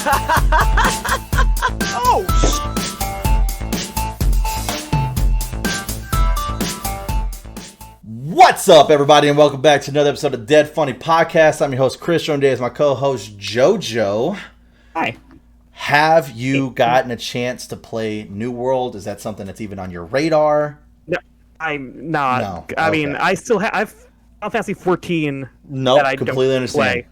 Oh, What's up, everybody, and welcome back to another episode of Dead Funny Podcast. I'm your host, Chris. Joined today is my co-host, JoJo. hi. Have you gotten a chance to play New World? Is that something that's even on your radar? No, I'm not. No. I Okay. mean, I still have. I've Final Fantasy 14. Nope, that I completely don't understand. play.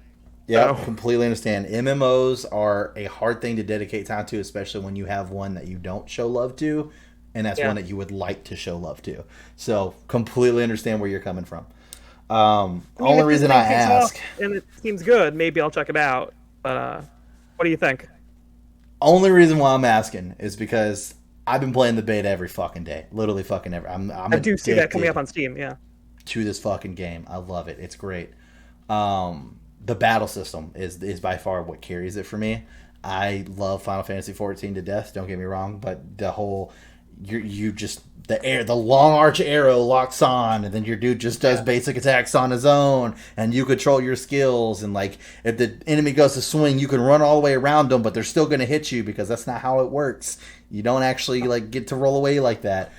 Yep, So- completely understand. MMOs are a hard thing to dedicate time to, especially when you have one that you don't show love to, and that's Yeah. one that you would like to show love to. So, completely understand where you're coming from. I mean, Only if this reason thing I takes ask... off and it seems good, maybe I'll check it out. But what do you think? Only reason why I'm asking is because I've been playing the beta every fucking day. Literally fucking every. I do see that coming up on Steam. Yeah. to this fucking game. I love it. It's great. The battle system is by far what carries it for me. I love Final Fantasy 14 to death. Don't get me wrong, but the whole you just the long arch arrow locks on, and then your dude just does basic attacks on his own, and you control your skills. And like if the enemy goes to swing, you can run all the way around them, but they're still going to hit you because that's not how it works. You don't actually like get to roll away like that.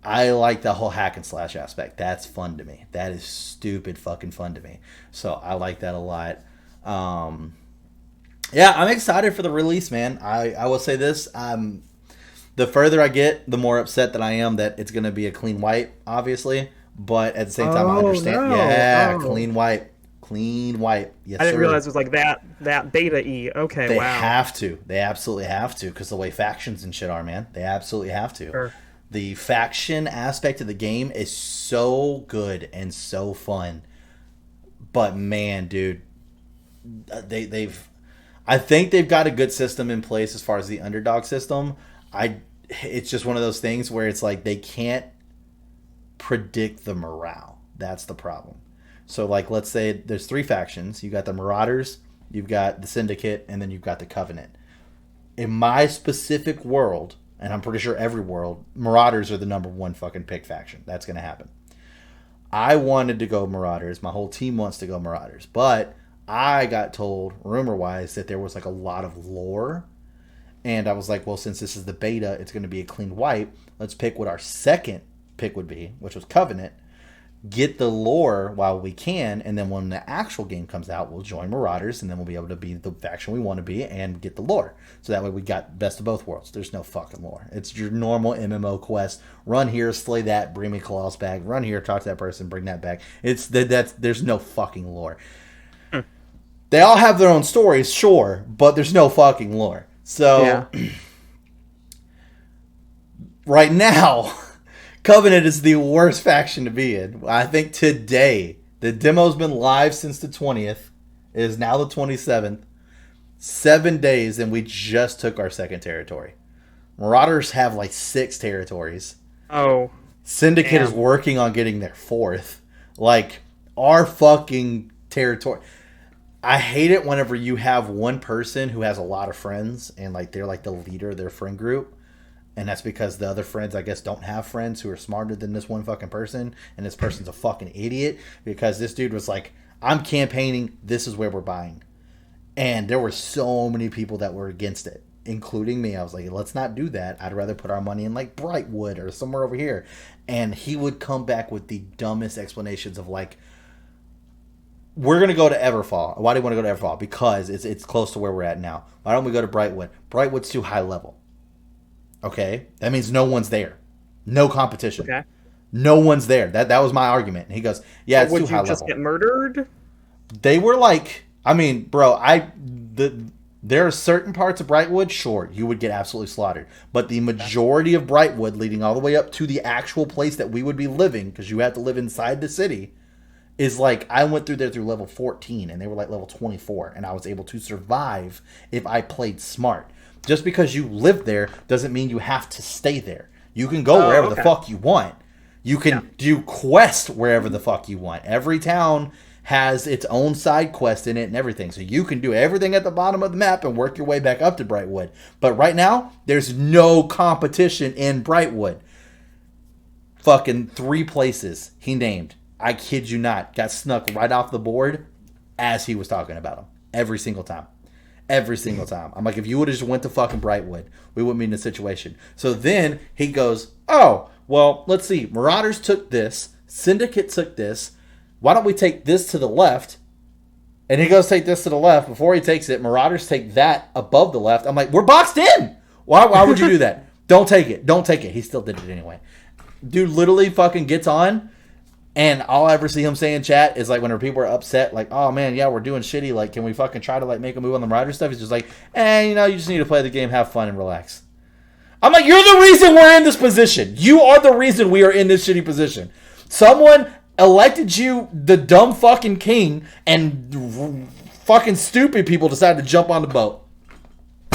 I like the whole hack and slash aspect. That's fun to me. That is stupid fucking fun to me. So I like that a lot. Yeah, I'm excited for the release, man. I will say this. The further I get, the more upset that I am that it's going to be a clean wipe, obviously. But at the same time, I understand. No. Yeah, Oh. clean wipe. Clean wipe. Yes, I didn't sir. realize it was like that beta E. Okay, They wow. have to. They absolutely have to, because the way factions and shit are, man. They absolutely have to. Sure. The faction aspect of the game is so good and so fun. But man, dude, I think they've got a good system in place as far as the underdog system. It's just one of those things where it's like they can't predict the morale. That's the problem. So like, let's say there's three factions. You got the Marauders, you've got the Syndicate, and then you've got the Covenant. In my specific world, and I'm pretty sure every world, Marauders are the number one fucking pick faction. That's going to happen. I wanted to go Marauders. My whole team wants to go Marauders. But I got told, rumor-wise, that there was like a lot of lore. And I was like, well, since this is the beta, it's going to be a clean wipe. Let's pick what our second pick would be, which was Covenant. Get the lore while we can, and then when the actual game comes out, we'll join Marauders, and then we'll be able to be the faction we want to be and get the lore. So that way we got best of both worlds. There's no fucking lore. It's your normal MMO quest. Run here, slay that, bring me Claws back. Run here, talk to that person, bring that back. There's no fucking lore. They all have their own stories, sure, but there's no fucking lore. So right now, Covenant is the worst faction to be in. I think today, the demo's been live since the 20th. It is now the 27th. 7 days, and we just took our second territory. Marauders have like 6 territories. Oh. Syndicate Damn. is working on getting their 4th. Like, our fucking territory. I hate it whenever you have one person who has a lot of friends, and like they're like the leader of their friend group. And that's because the other friends, I guess, don't have friends who are smarter than this one fucking person. And this person's a fucking idiot because this dude was like, I'm campaigning. This is where we're buying. And there were so many people that were against it, including me. I was like, let's not do that. I'd rather put our money in like Brightwood or somewhere over here. And he would come back with the dumbest explanations of like, we're going to go to Everfall. Why do you want to go to Everfall? Because it's close to where we're at now. Why don't we go to Brightwood? Brightwood's too high level. Okay, that means no one's there, no competition. Okay. No one's there. That was my argument. And he goes, "Yeah, it's too high level." Would you just get murdered? They were like, I mean, bro, there are certain parts of Brightwood, sure, you would get absolutely slaughtered, but the majority of Brightwood, leading all the way up to the actual place that we would be living, because you have to live inside the city, is like I went through there through level 14, and they were like level 24, and I was able to survive if I played smart. Just because you live there doesn't mean you have to stay there. You can go wherever the fuck you want. You can do quests wherever the fuck you want. Every town has its own side quest in it and everything. So you can do everything at the bottom of the map and work your way back up to Brightwood. But right now, there's no competition in Brightwood. Fucking 3 places he named. I kid you not. Got snuck right off the board as he was talking about them. Every single time. Every single time. I'm like, if you would have just went to fucking Brightwood, we wouldn't be in this situation. So then he goes, oh, well, let's see. Marauders took this. Syndicate took this. Why don't we take this to the left? And he goes take this to the left. Before he takes it, Marauders take that above the left. I'm like, we're boxed in. Why would you do that? Don't take it. Don't take it. He still did it anyway. Dude literally fucking gets on. And all I ever see him say in chat is like whenever people are upset, like, oh man, yeah, we're doing shitty. Like, can we fucking try to like make a move on the Marauder stuff? He's just like, you just need to play the game, have fun, and relax. I'm like, you're the reason we're in this position. You are the reason we are in this shitty position. Someone elected you the dumb fucking king, and fucking stupid people decided to jump on the boat.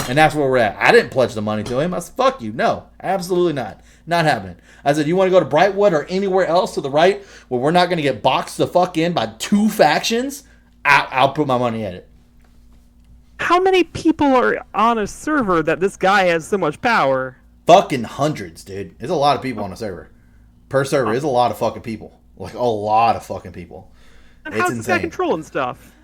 And that's where we're at. I didn't pledge the money to him. I said, fuck you. No, absolutely not. Not happening. I said, you want to go to Brightwood or anywhere else to the right where we're not going to get boxed the fuck in by two factions? I'll put my money at it. How many people are on a server that this guy has so much power? Fucking hundreds, dude. There's a lot of people on a server. Per server, there's a lot of fucking people. Like, a lot of fucking people. And It's how's this guy insane. controlling stuff?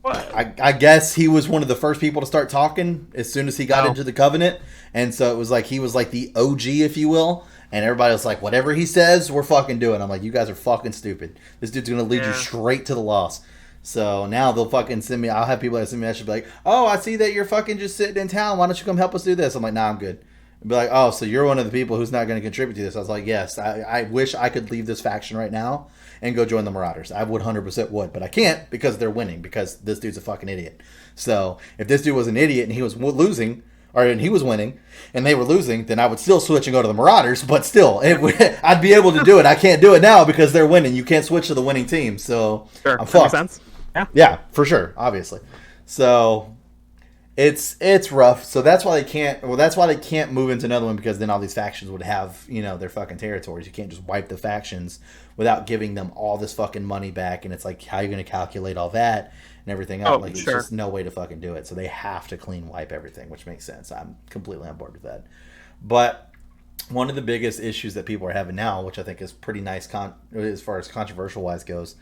What? I guess he was one of the first people to start talking as soon as he got into the Covenant. And so it was like he was like the OG, if you will. And everybody was like, whatever he says, we're fucking doing. I'm like, you guys are fucking stupid. This dude's going to lead you straight to the loss. So now they'll fucking send me. I'll have people that send me that should be like, oh, I see that you're fucking just sitting in town. Why don't you come help us do this? I'm like, nah, I'm good. And be like, oh, so you're one of the people who's not going to contribute to this. I was like, yes, I wish I could leave this faction right now and go join the Marauders. I would 100% would, but I can't because they're winning, because this dude's a fucking idiot. So if this dude was an idiot and he was losing, and he was winning, and they were losing, then I would still switch and go to the Marauders, but still, I'd be able to do it. I can't do it now because they're winning. You can't switch to the winning team, so Sure, I'm that fucked. makes sense. Yeah. Yeah, for sure, obviously. So it's rough. So that's why they can't. Well, that's why they can't move into another one, because then all these factions would have their fucking territories. You can't just wipe the factions without giving them all this fucking money back. And it's like, how are you going to calculate all that and everything else? Like, sure. There's just no way to fucking do it. So they have to clean wipe everything, which makes sense. I'm completely on board with that. But one of the biggest issues that people are having now, which I think is pretty nice as far as controversial wise goes,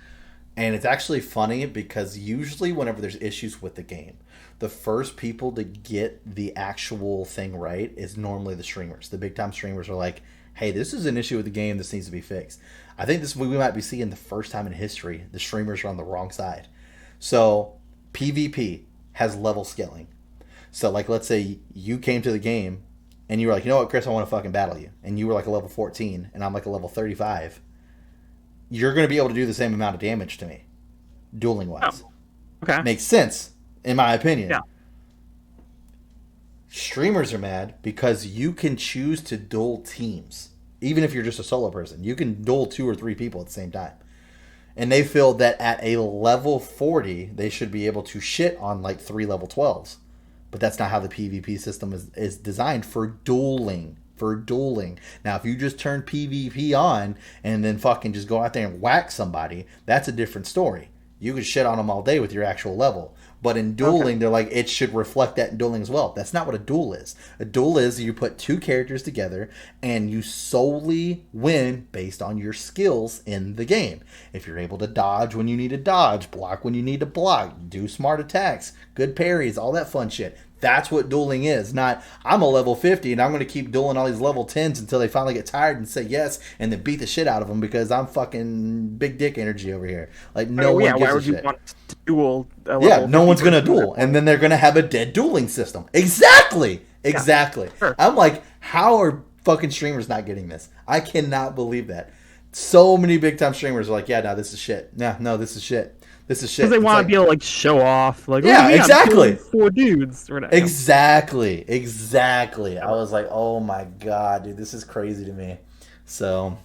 and it's actually funny because usually whenever there's issues with the game, the first people to get the actual thing right is normally the streamers. The big time streamers are like, hey, this is an issue with the game. This needs to be fixed. I think this we might be seeing the first time in history the streamers are on the wrong side. So PvP has level scaling. So like, let's say you came to the game and you were like, you know what, Chris, I want to fucking battle you. And you were like a level 14 and I'm like a level 35. You're going to be able to do the same amount of damage to me, dueling wise. Oh, okay. Makes sense, in my opinion. Yeah. Streamers are mad because you can choose to duel teams. Even if you're just a solo person, you can duel 2 or 3 people at the same time. And they feel that at a level 40, they should be able to shit on like 3 level 12s. But that's not how the PvP system is designed for dueling. Now, if you just turn PvP on and then fucking just go out there and whack somebody, that's a different story. You can shit on them all day with your actual level. But in dueling, They're like, it should reflect that in dueling as well. That's not what a duel is. A duel is you put 2 characters together and you solely win based on your skills in the game. If you're able to dodge when you need to dodge, block when you need to block, do smart attacks, good parries, all that fun shit. That's what dueling is. Not, I'm a level 50 and I'm going to keep dueling all these level 10s until they finally get tired and say yes and then beat the shit out of them because I'm fucking big dick energy over here. Like, no one gives a shit. Why would you want to duel? No one's going to duel. And then they're going to have a dead dueling system. Exactly. Yeah, sure. I'm like, how are fucking streamers not getting this? I cannot believe that. So many big time streamers are like, yeah, no, this is shit. No, this is shit. This is shit. Because they want to be able to like show off, like, yeah, exactly. 4 dudes. Or whatever. Exactly. I was like, oh my god, dude, this is crazy to me. So,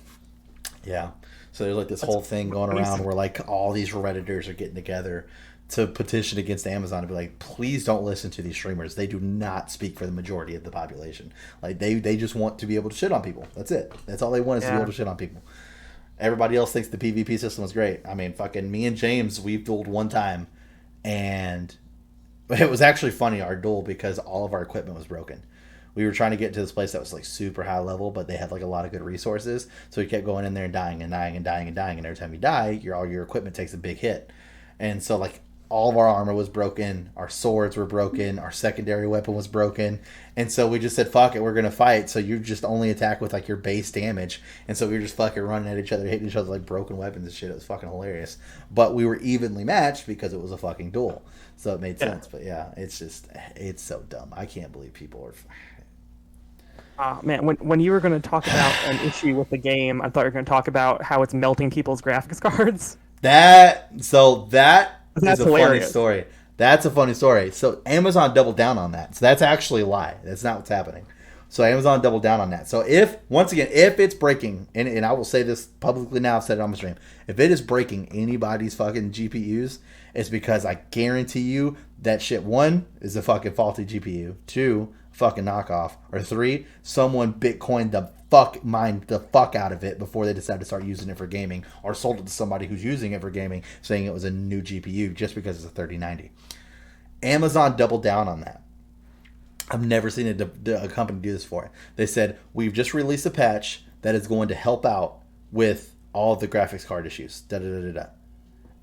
yeah. So there's like this whole thing going around where like all these Redditors are getting together to petition against Amazon to be like, please don't listen to these streamers. They do not speak for the majority of the population. Like they just want to be able to shit on people. That's it. That's all they want is to be able to shit on people. Everybody else thinks the PvP system is great. I mean, fucking me and James, we've dueled one time, and it was actually funny, our duel, because all of our equipment was broken. We were trying to get to this place that was like super high level, but they had like a lot of good resources. So we kept going in there and dying and dying and dying and dying. And every time you die, all your equipment takes a big hit. And so like all of our armor was broken, our swords were broken, our secondary weapon was broken, and so we just said, fuck it, we're gonna fight. So you just only attack with like your base damage, and so we were just fucking running at each other, hitting each other like broken weapons and shit. It was fucking hilarious. But we were evenly matched because it was a fucking duel, so it made sense. But yeah, it's so dumb. I can't believe people are. Man, when you were going to talk about an issue with the game, I thought you were going to talk about how it's melting people's graphics cards. That is That's a hilarious. funny story. That's a funny story. So Amazon doubled down on that. So that's actually a lie. That's not what's happening. So Amazon doubled down on that. So if it's breaking, and I will say this publicly now, I've said it on the stream, if it is breaking anybody's fucking GPUs, it's because I guarantee you that shit, one, is a fucking faulty GPU. Two, fucking knockoff. Or three, someone Bitcoined the fuck out of it before they decided to start using it for gaming, or sold it to somebody who's using it for gaming, saying it was a new GPU just because it's a 3090. Amazon doubled down on that. I've never seen a company do this before. They said, we've just released a patch that is going to help out with all of the graphics card issues. Da da da da da.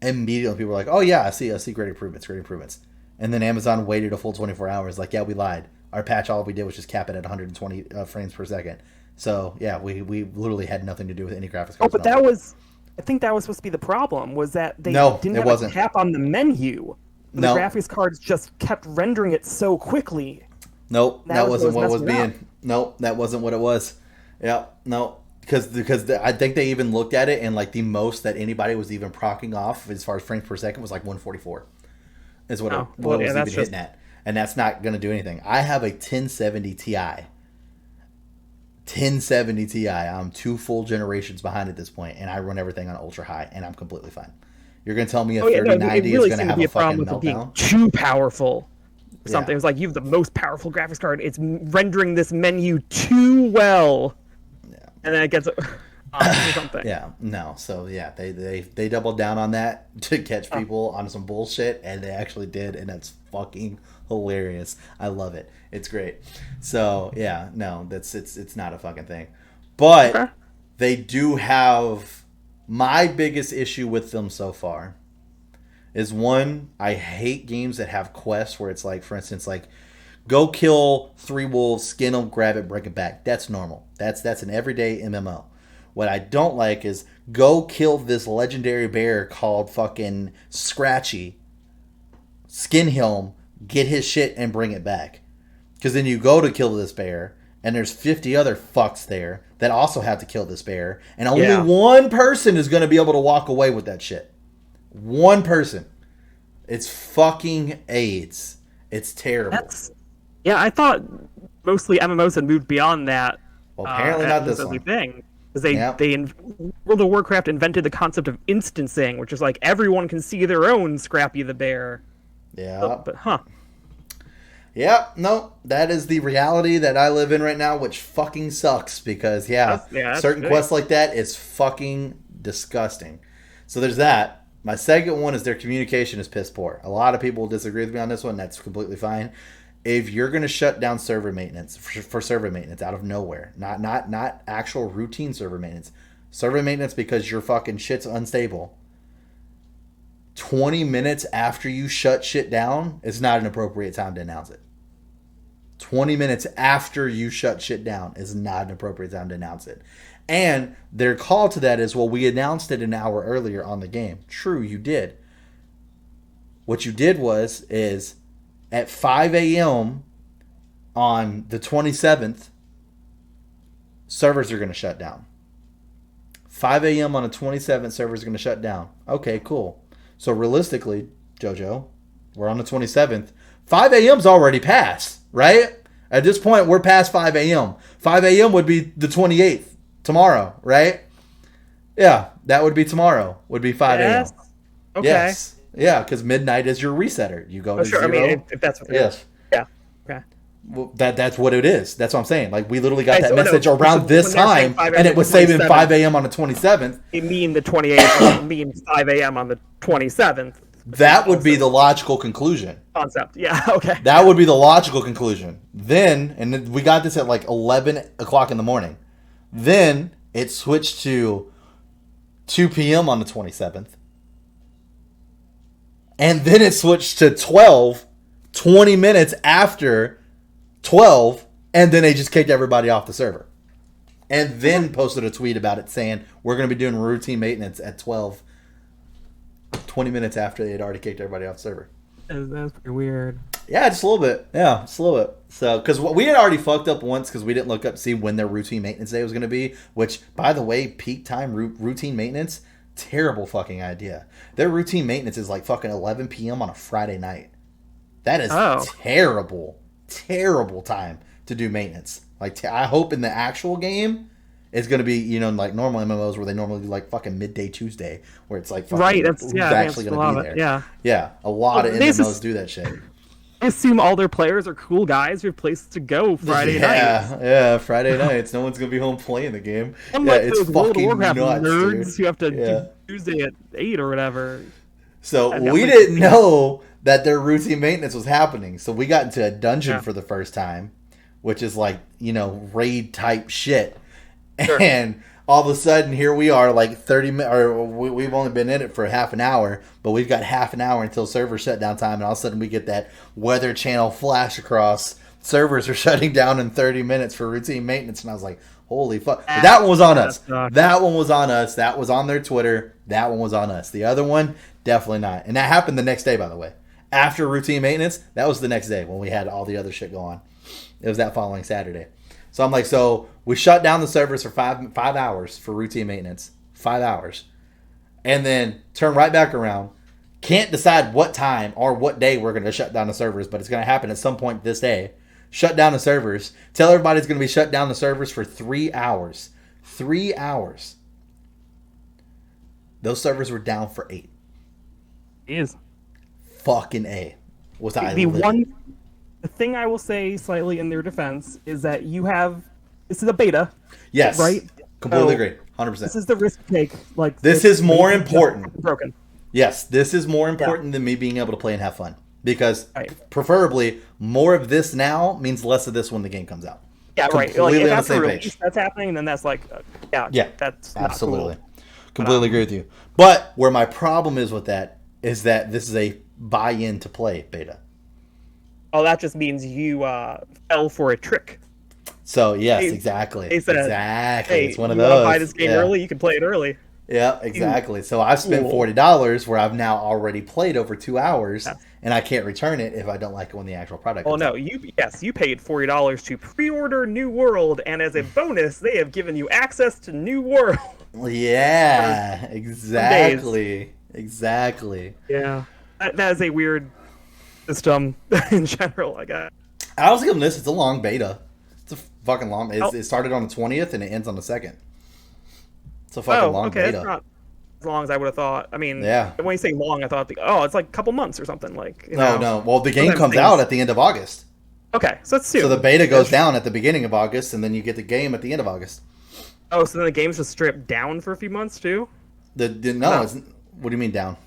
Immediately, people were like, "Oh yeah, I see great improvements." And then Amazon waited a full 24 hours. Like, yeah, we lied. Our patch, all we did was just cap it at 120 frames per second. So yeah, we literally had nothing to do with any graphics cards. Oh, but I think that was supposed to be the problem. Was that they didn't have wasn't. a cap on the menu. The graphics cards just kept rendering it so quickly. Nope, that wasn't what was being. Nope, that wasn't what it was. Yeah, no, because I think they even looked at it, and like the most that anybody was even procking off as far as frames per second was like 144. Is what it was even hitting at, and that's not going to do anything. I have a 1070 Ti. 1070 Ti. I'm 2 full generations behind at this point, and I run everything on ultra high, and I'm completely fine. You're going to tell me a 3090 is going to have a fucking meltdown? Being too powerful. Something. Yeah. It was like, you have the most powerful graphics card. It's rendering this menu too well. Yeah. And then it gets or something. Yeah. No. So yeah, they doubled down on that to catch people on some bullshit, and they actually did, and that's fucking hilarious. I love it. It's great. So yeah, no, it's not a fucking thing. But they do have, my biggest issue with them so far is, one, I hate games that have quests where it's like, for instance, like, go kill 3 wolves, skin them, grab it, break it back. That's normal. That's an everyday MMO. What I don't like is, go kill this legendary bear called fucking Scratchy, skin him, get his shit, and bring it back. Because then you go to kill this bear, and there's 50 other fucks there that also have to kill this bear, and only one person is going to be able to walk away with that shit. One person. It's fucking AIDS. It's terrible. I thought mostly MMOs had moved beyond that. Well, apparently not this one. Thing. Because World of Warcraft invented the concept of instancing, which is like, everyone can see their own Scrappy the Bear. Yeah. But Yeah, no, that is the reality that I live in right now, which fucking sucks because, certain quests like that is fucking disgusting. So there's that. My second one is their communication is piss poor. A lot of people will disagree with me on this one. That's completely fine. If you're going to shut down server maintenance for server maintenance out of nowhere, not actual routine server maintenance because your fucking shit's unstable, 20 minutes after you shut shit down is not an appropriate time to announce it. 20 minutes after you shut shit down is not an appropriate time to announce it. And their call to that is, well, we announced it an hour earlier on the game. True, you did. What you did is at 5 a.m. on the 27th, servers are going to shut down. 5 a.m. on the 27th, servers are going to shut down. Okay, cool. So realistically, JoJo, we're on the 27th. 5 a.m.'s already passed, right? At this point, we're past 5 a.m. 5 a.m. would be the 28th, tomorrow, right? Yeah, that would be tomorroh. Would be 5 a.m. Okay. Yes. Yeah, because midnight is your resetter. You go to zero. I mean, if that's what it is. Yeah. Okay. Well, that's what it is. That's what I'm saying. Like, we literally got that message around this time, and it was saving 5 a.m. on the 27th. You mean the 28th, mean 5 a.m. on the 27th. That would be the logical conclusion. Concept. Yeah, okay. That would be the logical conclusion. Then we got this at like 11 o'clock in the morning. Then it switched to 2 p.m. on the 27th. And then it switched to 12, 20 minutes after 12, and then they just kicked everybody off the server. And then posted a tweet about it saying, we're going to be doing routine maintenance at 12, 20 minutes after they had already kicked everybody off the server. That's pretty weird. Yeah, just a little bit. Yeah, just a little bit. So, because we had already fucked up once because we didn't look up to see when their routine maintenance day was going to be, which, by the way, peak time routine maintenance, terrible fucking idea. Their routine maintenance is like fucking 11 p.m. on a Friday night. That is terrible, terrible time to do maintenance. Like, I hope in the actual game it's going to be, you know, like normal MMOs where they normally do like fucking midday Tuesday, where it's like fucking right. That's actually going to be there. Yeah, a lot of MMOs do that shit. I assume all their players are cool guys who have places to go Friday nights. Yeah, Friday nights. No one's going to be home playing the game. Unlike it's those World of fucking Warcraft nuts, nerds dude. who have to do Tuesday at 8 or whatever. So we didn't know that their routine maintenance was happening. So we got into a dungeon for the first time, which is like, you know, raid type shit. Sure. And all of a sudden, here we are, like 30 minutes, or we've only been in it for half an hour, but we've got half an hour until server shutdown time, and all of a sudden we get that Weather Channel flash across. Servers are shutting down in 30 minutes for routine maintenance, and I was like, holy fuck. But that one was on us. That one was on us. That was on their Twitter. That one was on us. The other one, definitely not. And that happened the next day, by the way. After routine maintenance, that was the next day when we had all the other shit go on. It was that following Saturday. So I'm like, so we shut down the servers for five hours for routine maintenance. 5 hours. And then turn right back around. Can't decide what time or what day we're going to shut down the servers, but it's going to happen at some point this day. Shut down the servers. Tell everybody it's going to be shut down the servers for 3 hours. 3 hours. Those servers were down for 8. Is fucking A. Was I The thing I will say slightly in their defense is that this is a beta. Yes. Right? Completely agree. 100%. This is the risk take. Like, this is more important. Broken. Yes, this is more important than me being able to play and have fun. Because preferably more of this now means less of this when the game comes out. Yeah, right. Like, if that's the release that's happening, then that's like, that's absolutely. Not cool. Completely agree with you. But where my problem is with that is that this is a buy-in to play beta. Oh, that just means you fell for a trick. So yes, exactly. They said, exactly. Hey, it's one of you those. want to buy this game early? You can play it early. Yeah, exactly. So I've spent $40 where I've now already played over 2 hours, and I can't return it if I don't like it when the actual product. Oh no, you paid $40 to pre-order New World, and as a bonus, they have given you access to New World. Yeah, exactly. Exactly. Yeah, that is a weird system in general, I guess. I was giving this. It's a long beta. It's a fucking long. It started on the 20th and it ends on the 2nd. It's a fucking long beta. It's not as long as I would have thought. I mean, yeah. When you say long, I thought, it's like a couple months or something. Like, no. Well, the game comes out at the end of August. Okay, so it's soon. So the beta goes down at the beginning of August, and then you get the game at the end of August. Oh, so then the game's just stripped down for a few months too? What do you mean down?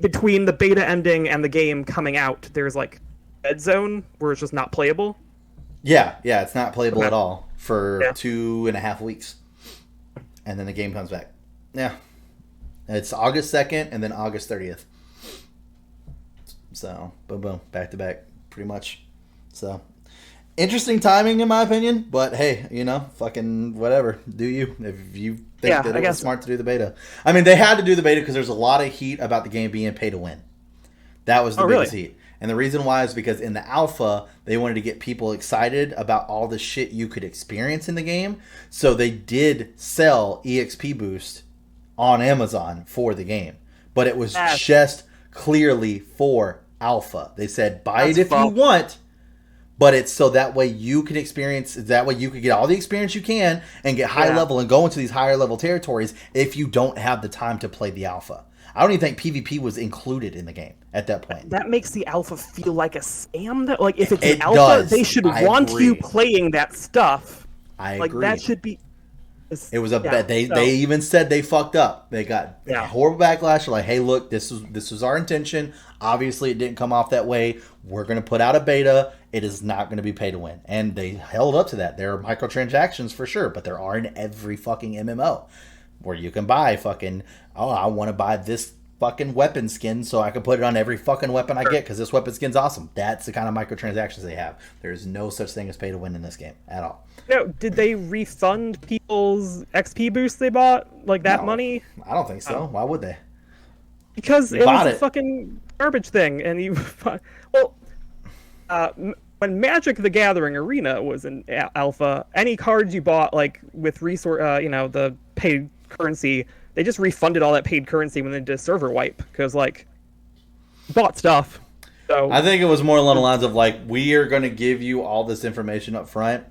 Between the beta ending and the game coming out, there's like dead zone where it's just not playable. Yeah, it's not playable at all for 2.5 weeks, and then the game comes back. Yeah, it's August 2nd and then August 30th. So boom, back to back, pretty much. So interesting timing in my opinion, but hey, fucking whatever. Do you if you think that it was smart to do the beta? I mean, they had to do the beta because there's a lot of heat about the game being pay to win. That was the biggest heat. And the reason why is because in the alpha, they wanted to get people excited about all the shit you could experience in the game. So they did sell EXP Boost on Amazon for the game. But it was just clearly for alpha. They said, buy it if you want, but it's so that way you can experience, that way you can get all the experience you can and get high level and go into these higher level territories if you don't have the time to play the alpha. I don't even think PvP was included in the game at that point. That makes the alpha feel like a scam. That, like, if it's an alpha, they should want you playing that stuff. I agree. Like, that should be... It was a bet. They even said they fucked up. They got horrible backlash. Like, hey, look, this was our intention. Obviously, it didn't come off that way. We're going to put out a beta. It is not going to be pay to win. And they held up to that. There are microtransactions for sure, but there are in every fucking MMO. Where you can buy fucking, I want to buy this fucking weapon skin so I can put it on every fucking weapon I get because this weapon skin's awesome. That's the kind of microtransactions they have. There's no such thing as pay to win in this game at all. No, did they refund people's XP boosts they bought, like that No, money? I don't think so. Why would they? Because You it was bought a it. fucking garbage thing, and you. Well, when Magic the Gathering Arena was in alpha, any cards you bought, like with resource, the paid currency, they just refunded all that paid currency when they did a server wipe because like bought stuff. So I think it was more along the lines of like, we are going to give you all this information up front.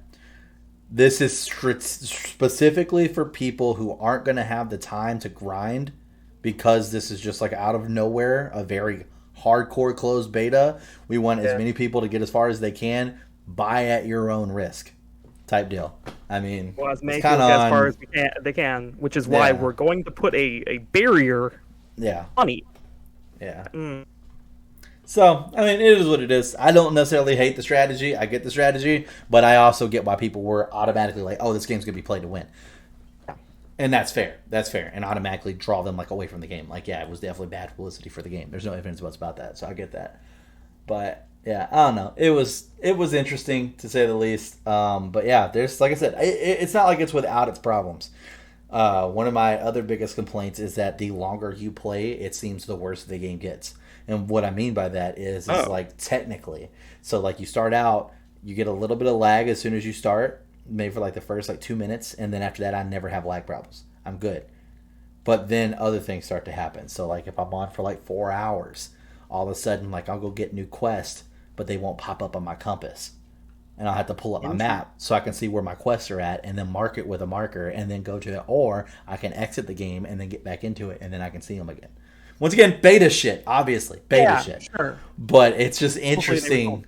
This is specifically for people who aren't going to have the time to grind because this is just like out of nowhere, a very hardcore closed beta. We want as many people to get as far as they can. Buy at your own risk type deal. I mean, well, as many it's people kind get as of far as they can, which is why we're going to put a barrier yeah. money. Yeah. So, I mean, it is what it is. I don't necessarily hate the strategy. I get the strategy, but I also get why people were automatically like, oh, this game's going to be played to win. And that's fair. That's fair. And automatically draw them like away from the game. Like, yeah, it was definitely bad publicity for the game. There's no evidence about that. So I get that. But yeah, I don't know. It was interesting to say the least. But yeah, there's, like I said, it's not like it's without its problems. One of my other biggest complaints is that the longer you play, it seems the worse the game gets. And what I mean by that is like technically. So like you start out, you get a little bit of lag as soon as you start, maybe for like the first like 2 minutes, and then after that I never have lag problems. I'm good. But then other things start to happen. So like if I'm on for like 4 hours, all of a sudden like I'll go get new quests, but they won't pop up on my compass. And I'll have to pull up my map so I can see where my quests are at and then mark it with a marker and then go to it. Or I can exit the game and then get back into it and then I can see them again. Once again, beta shit, obviously. Beta shit. Sure. But it's just interesting.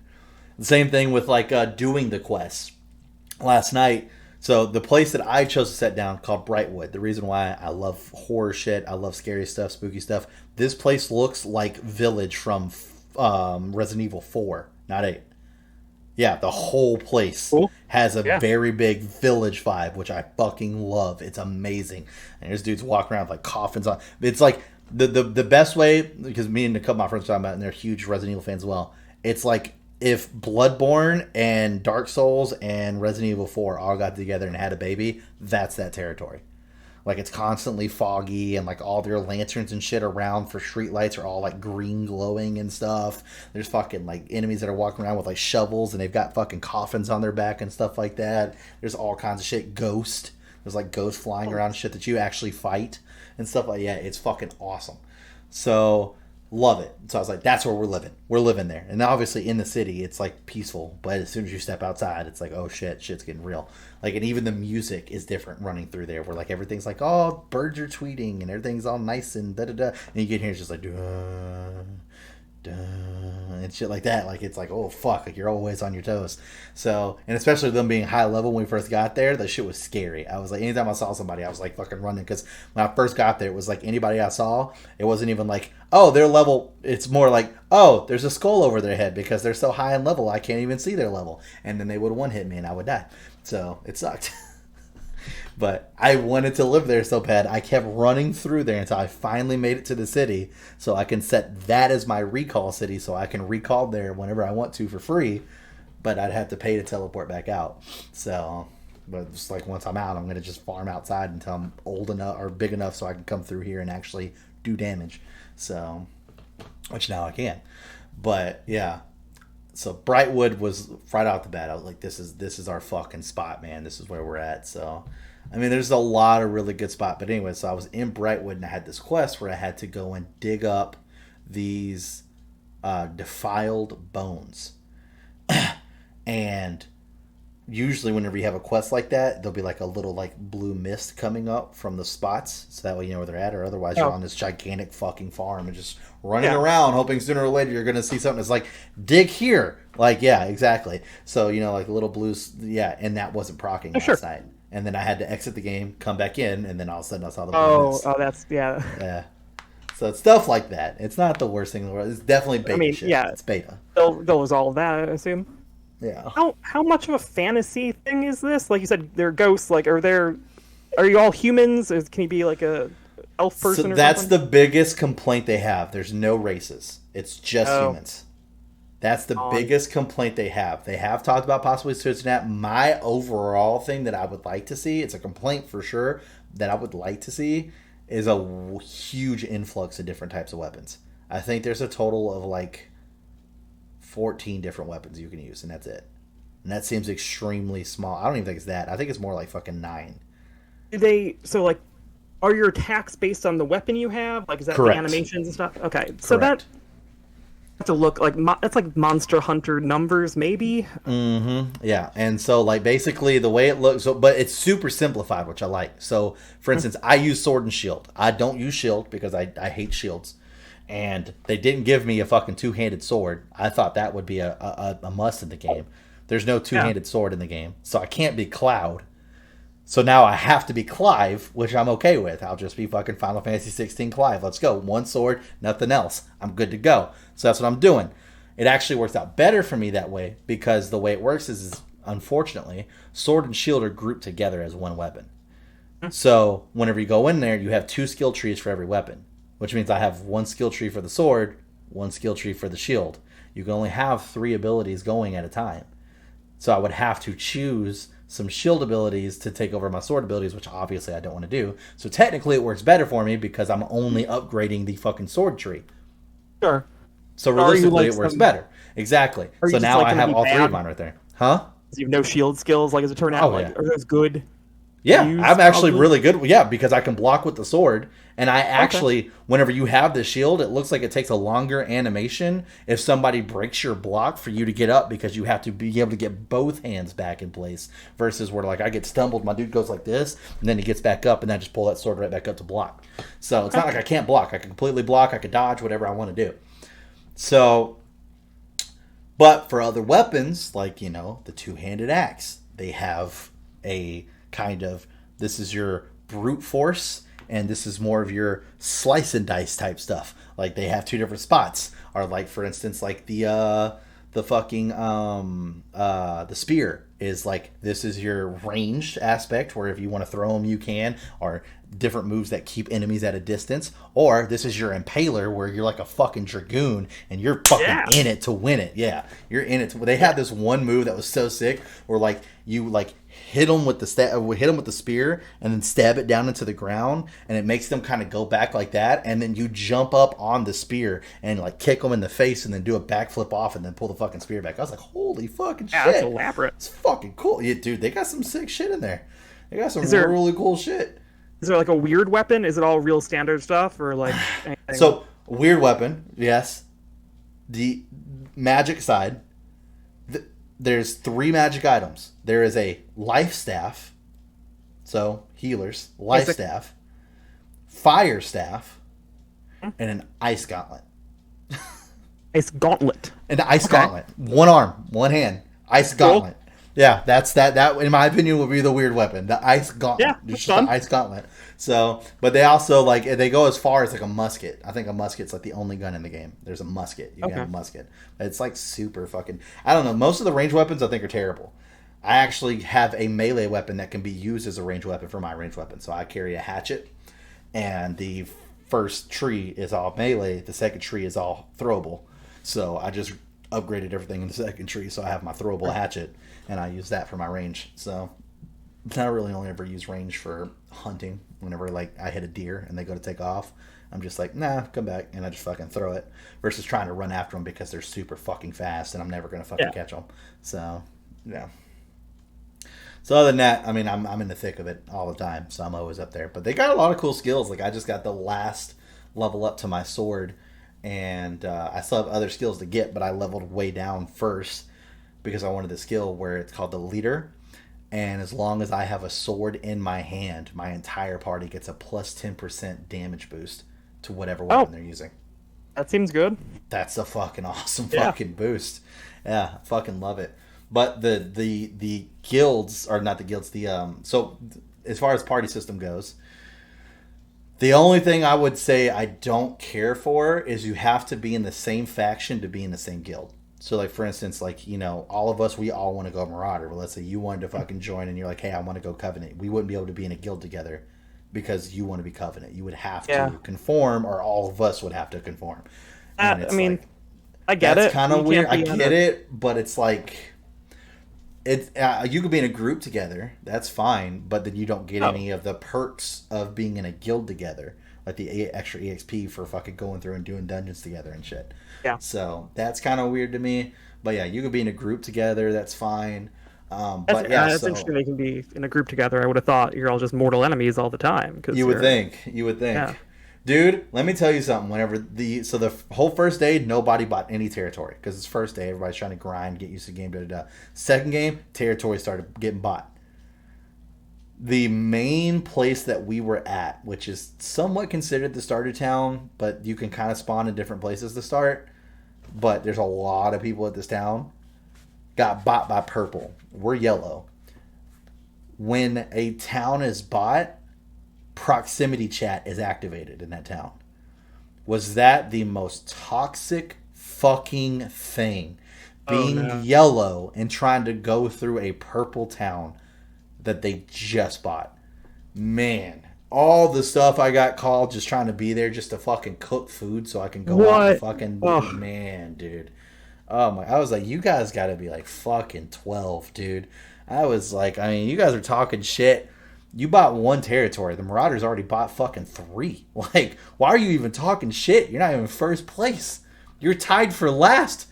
The same thing with like doing the quests. Last night, so the place that I chose to set down called Brightwood. The reason why I love horror shit, I love scary stuff, spooky stuff. This place looks like Village from Resident Evil 4, not 8. Yeah, the whole place has a very big Village vibe, which I fucking love. It's amazing. And there's dudes walking around with like coffins on. It's like the best way, because me and a couple of my friends are talking about it, and they're huge Resident Evil fans as well. It's like if Bloodborne and Dark Souls and Resident Evil 4 all got together and had a baby, that's that territory. Like it's constantly foggy and like all their lanterns and shit around for street lights are all like green glowing and stuff. There's fucking like enemies that are walking around with like shovels and they've got fucking coffins on their back and stuff like that. There's all kinds of shit. Ghost. There's like ghosts flying around and shit that you actually fight and stuff like that. Yeah, it's fucking awesome. So love it. So I was like, that's where we're living. We're living there. And obviously in the city, it's like peaceful. But as soon as you step outside, it's like, oh shit, shit's getting real. Like, and even the music is different running through there where like everything's like, oh, birds are tweeting and everything's all nice and da da da. And you get here, it's just like, duh, duh, and shit like that. Like, it's like, oh fuck, like you're always on your toes. So, and especially them being high level when we first got there, that shit was scary. I was like, anytime I saw somebody, I was like fucking running. Because when I first got there, it was like anybody I saw, it wasn't even like, oh, their level. It's more like, oh, there's a skull over their head because they're so high in level, I can't even see their level. And then they would one hit me and I would die. So it sucked. But I wanted to live there so bad. I kept running through there until I finally made it to the city. So I can set that as my recall city so I can recall there whenever I want to for free. But I'd have to pay to teleport back out. So, but it's like once I'm out, I'm going to just farm outside until I'm old enough or big enough so I can come through here and actually do damage. So, which now I can. But yeah. So Brightwood was right off the bat. I was like, this is our fucking spot, man. This is where we're at. So, I mean, there's a lot of really good spots. But anyway, so I was in Brightwood and I had this quest where I had to go and dig up these defiled bones. And usually whenever you have a quest like that, there'll be like a little like blue mist coming up from the spots. So that way you know where they're at. Or otherwise you're on this gigantic fucking farm and just running around hoping sooner or later you're going to see something that's like, dig here. Like, yeah, exactly. So, you know, like little blues. Yeah, and that wasn't proccing last night. And then I had to exit the game, come back in, and then all of a sudden I saw the blue mist. Oh, that's, yeah. Yeah. So it's stuff like that. It's not the worst thing in the world. It's definitely beta shit. Yeah. It's beta. They'll resolve that, I assume. Yeah. How much of a fantasy thing is this? Like you said, they're ghosts. Like, are you all humans? Can you be like a elf So person or that's something? the biggest complaint they have. There's no races. It's just Oh, humans. That's the on. biggest complaint they have. They have talked about possibly switching that. My overall thing that I would like to see, it's a complaint for sure, that I would like to see is a huge influx of different types of weapons. I think there's a total of like 14 different weapons you can use, and that's it. And that seems extremely small. I don't even think it's that. I think it's more like fucking nine. Do they so like are your attacks based on the weapon you have? Like is that the Correct. animations and stuff? Okay, so that Correct. to look like that's like Monster Hunter numbers maybe. Yeah, and so like basically the way it looks, so, but it's super simplified, which I like. So for instance, I use sword and shield. I don't use shield because I hate shields, and they didn't give me a fucking two-handed sword. I thought that would be a must in the game. There's no Yeah. two-handed sword in the game, so I can't be Cloud. So now I have to be Clive, which I'm okay with. I'll just be fucking Final Fantasy 16 Clive. Let's go. One sword, nothing else. I'm good to go. So that's what I'm doing. It actually works out better for me that way because the way it works is unfortunately, sword and shield are grouped together as one weapon. So whenever you go in there, you have two skill trees for every weapon, which means I have one skill tree for the sword, one skill tree for the shield. You can only have three abilities going at a time. So I would have to choose some shield abilities to take over my sword abilities, which obviously I don't want to do. So technically it works better for me because I'm only upgrading the fucking sword tree. Sure. So Are you realistically like it works some? better. Exactly. Are you So just now like I going to have be all three of bad? mine right there. Huh? 'Cause you have no shield skills. Like, as it turn out, Oh like yeah. are those good to Yeah, use? I'm actually Probably. really good. Yeah, because I can block with the sword, and I Okay. actually, whenever you have the shield, it looks like it takes a longer animation if somebody breaks your block for you to get up because you have to be able to get both hands back in place. Versus where like I get stumbled, my dude goes like this, and then he gets back up, and I just pull that sword right back up to block. So it's Okay. not like I can't block. I can completely block. I can dodge whatever I want to do. So, but for other weapons, like, the two handed axe, they have a kind of this is your brute force, and this is more of your slice and dice type stuff. Like, they have two different spots. Or, like, for instance, like the fucking the spear is like this is your ranged aspect where if you want to throw them you can, or different moves that keep enemies at a distance, or this is your impaler where you're like a fucking dragoon and you're fucking Yeah. in it to win it. Yeah, you're in it. They had this one move that was so sick where like you like hit them with the spear and then stab it down into the ground, and it makes them kind of go back like that, and then you jump up on the spear and like kick them in the face and then do a backflip off and then pull the fucking spear back. I was like, holy fucking Yeah, that's shit, elaborate. it's fucking cool. Yeah, dude, they got some sick shit in there. They got some Is there really cool shit. is there like a weird weapon? Is it all real standard stuff or like anything? So weird weapon, yes. The magic side, there's three magic items. There is a life staff, so healers, life Basic. staff, fire staff, and an ice gauntlet. It's gauntlet. An ice Okay. gauntlet. One arm, one hand. Ice Cool. gauntlet. Yeah, that's that. That, in my opinion, would be the weird weapon. The ice Yeah, gauntlet. It's that's just the fun. ice gauntlet. So, but they also like they go as far as like a musket. I think a musket's like the only gun in the game. There's a musket. You can Okay. have a musket. It's like super fucking. I don't know. Most of the range weapons I think are terrible. I actually have a melee weapon that can be used as a range weapon for my range weapon. So I carry a hatchet, and the first tree is all melee. The second tree is all throwable. So I just upgraded everything in the second tree. So I have my throwable hatchet, and I use that for my range. So I really only ever use range for hunting. Whenever like I hit a deer and they go to take off, I'm just like, nah, come back, and I just fucking throw it. Versus trying to run after them because they're super fucking fast, and I'm never gonna fucking Yeah. catch them. So yeah. So other than that, I mean, I'm in the thick of it all the time, so I'm always up there. But they got a lot of cool skills. Like I just got the last level up to my sword, and I still have other skills to get, but I leveled way down first because I wanted the skill where it's called the leader. And as long as I have a sword in my hand, my entire party gets a plus 10% damage boost to whatever weapon Oh, they're using. that seems good. That's a fucking awesome Yeah. fucking boost. Yeah, I fucking love it. But the guilds are not the guilds. So as far as party system goes, the only thing I would say I don't care for is you have to be in the same faction to be in the same guild. So like for instance, like all of us, we all want to go Marauder. But let's say you wanted to fucking join, and you're like, hey, I want to go Covenant. We wouldn't be able to be in a guild together because you want to be Covenant. You would have Yeah. to conform, or all of us would have to conform. And it's I mean, like, I get that's it. kind of You weird. can't I be on get a- it, but it's like, you could be in a group together. That's fine, but then you don't get Oh. any of the perks of being in a guild together, like the extra EXP for fucking going through and doing dungeons together and shit. Yeah. So that's kind of weird to me. But yeah, you could be in a group together. That's fine. That's, But yeah, that's so interesting. They can be in a group together. I would have thought you're all just mortal enemies all the time because you would you're. think. You would think. Yeah. Dude, let me tell you something. Whenever the whole first day, nobody bought any territory because it's first day. Everybody's trying to grind, get used to the game. Da, da, da. Second game, territory started getting bought. The main place that we were at, which is somewhat considered the starter town, but you can kind of spawn in different places to start. But there's a lot of people at this town. Got bought by purple. We're yellow. When a town is bought, proximity chat is activated in that town. Was that the most toxic fucking thing? Being no. yellow and trying to go through a purple town that they just bought. Man, all the stuff I got called just trying to be there just to fucking cook food so I can go out and What? fucking Ugh. man, dude. Oh my, I was like, you guys gotta be like fucking 12, dude. I was like, I mean, you guys are talking shit. You bought one territory. The Marauders already bought fucking 3. Like, why are you even talking shit? You're not even first place. You're tied for last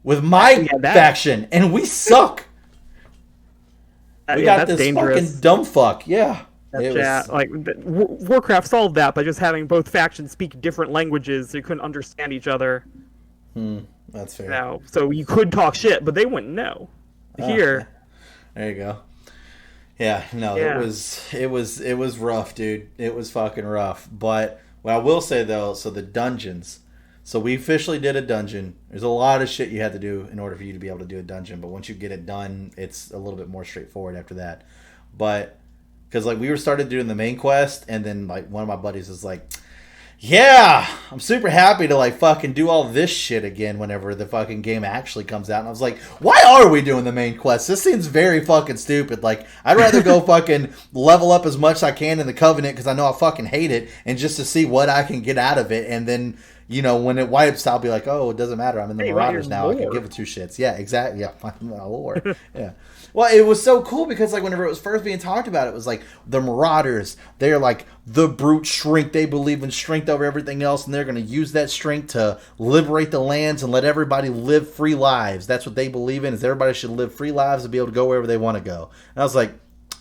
with my Yeah, that- faction, and we suck. We got that's this dangerous. fucking dumb fuck. Yeah. That It chat, was, like Warcraft solved that by just having both factions speak different languages, so you couldn't understand each other. that's fair. Now, so you could talk shit, but they wouldn't know. Here, There you go. Yeah, no, Yeah. it was rough, dude. It was fucking rough. But what I will say though, so the dungeons. So we officially did a dungeon. There's a lot of shit you had to do in order for you to be able to do a dungeon, but once you get it done, it's a little bit more straightforward after that. But because like we were started doing the main quest, and then like one of my buddies was like, yeah, I'm super happy to like fucking do all this shit again whenever the fucking game actually comes out. And I was like, why are we doing the main quest? This seems very fucking stupid. Like, I'd rather go fucking level up as much as I can in the Covenant because I know I fucking hate it, and just to see what I can get out of it. And then, you know, when it wipes, I'll be like, oh, it doesn't matter. I'm in the Hey, what Marauders your now. I can lore? give it 2 shits. Yeah, exactly. Yeah, my lore. Yeah. Well, it was so cool because like whenever it was first being talked about, it was like the Marauders. They're like the brute strength. They believe in strength over everything else, and they're going to use that strength to liberate the lands and let everybody live free lives. That's what they believe in. Is everybody should live free lives and be able to go wherever they want to go. And I was like,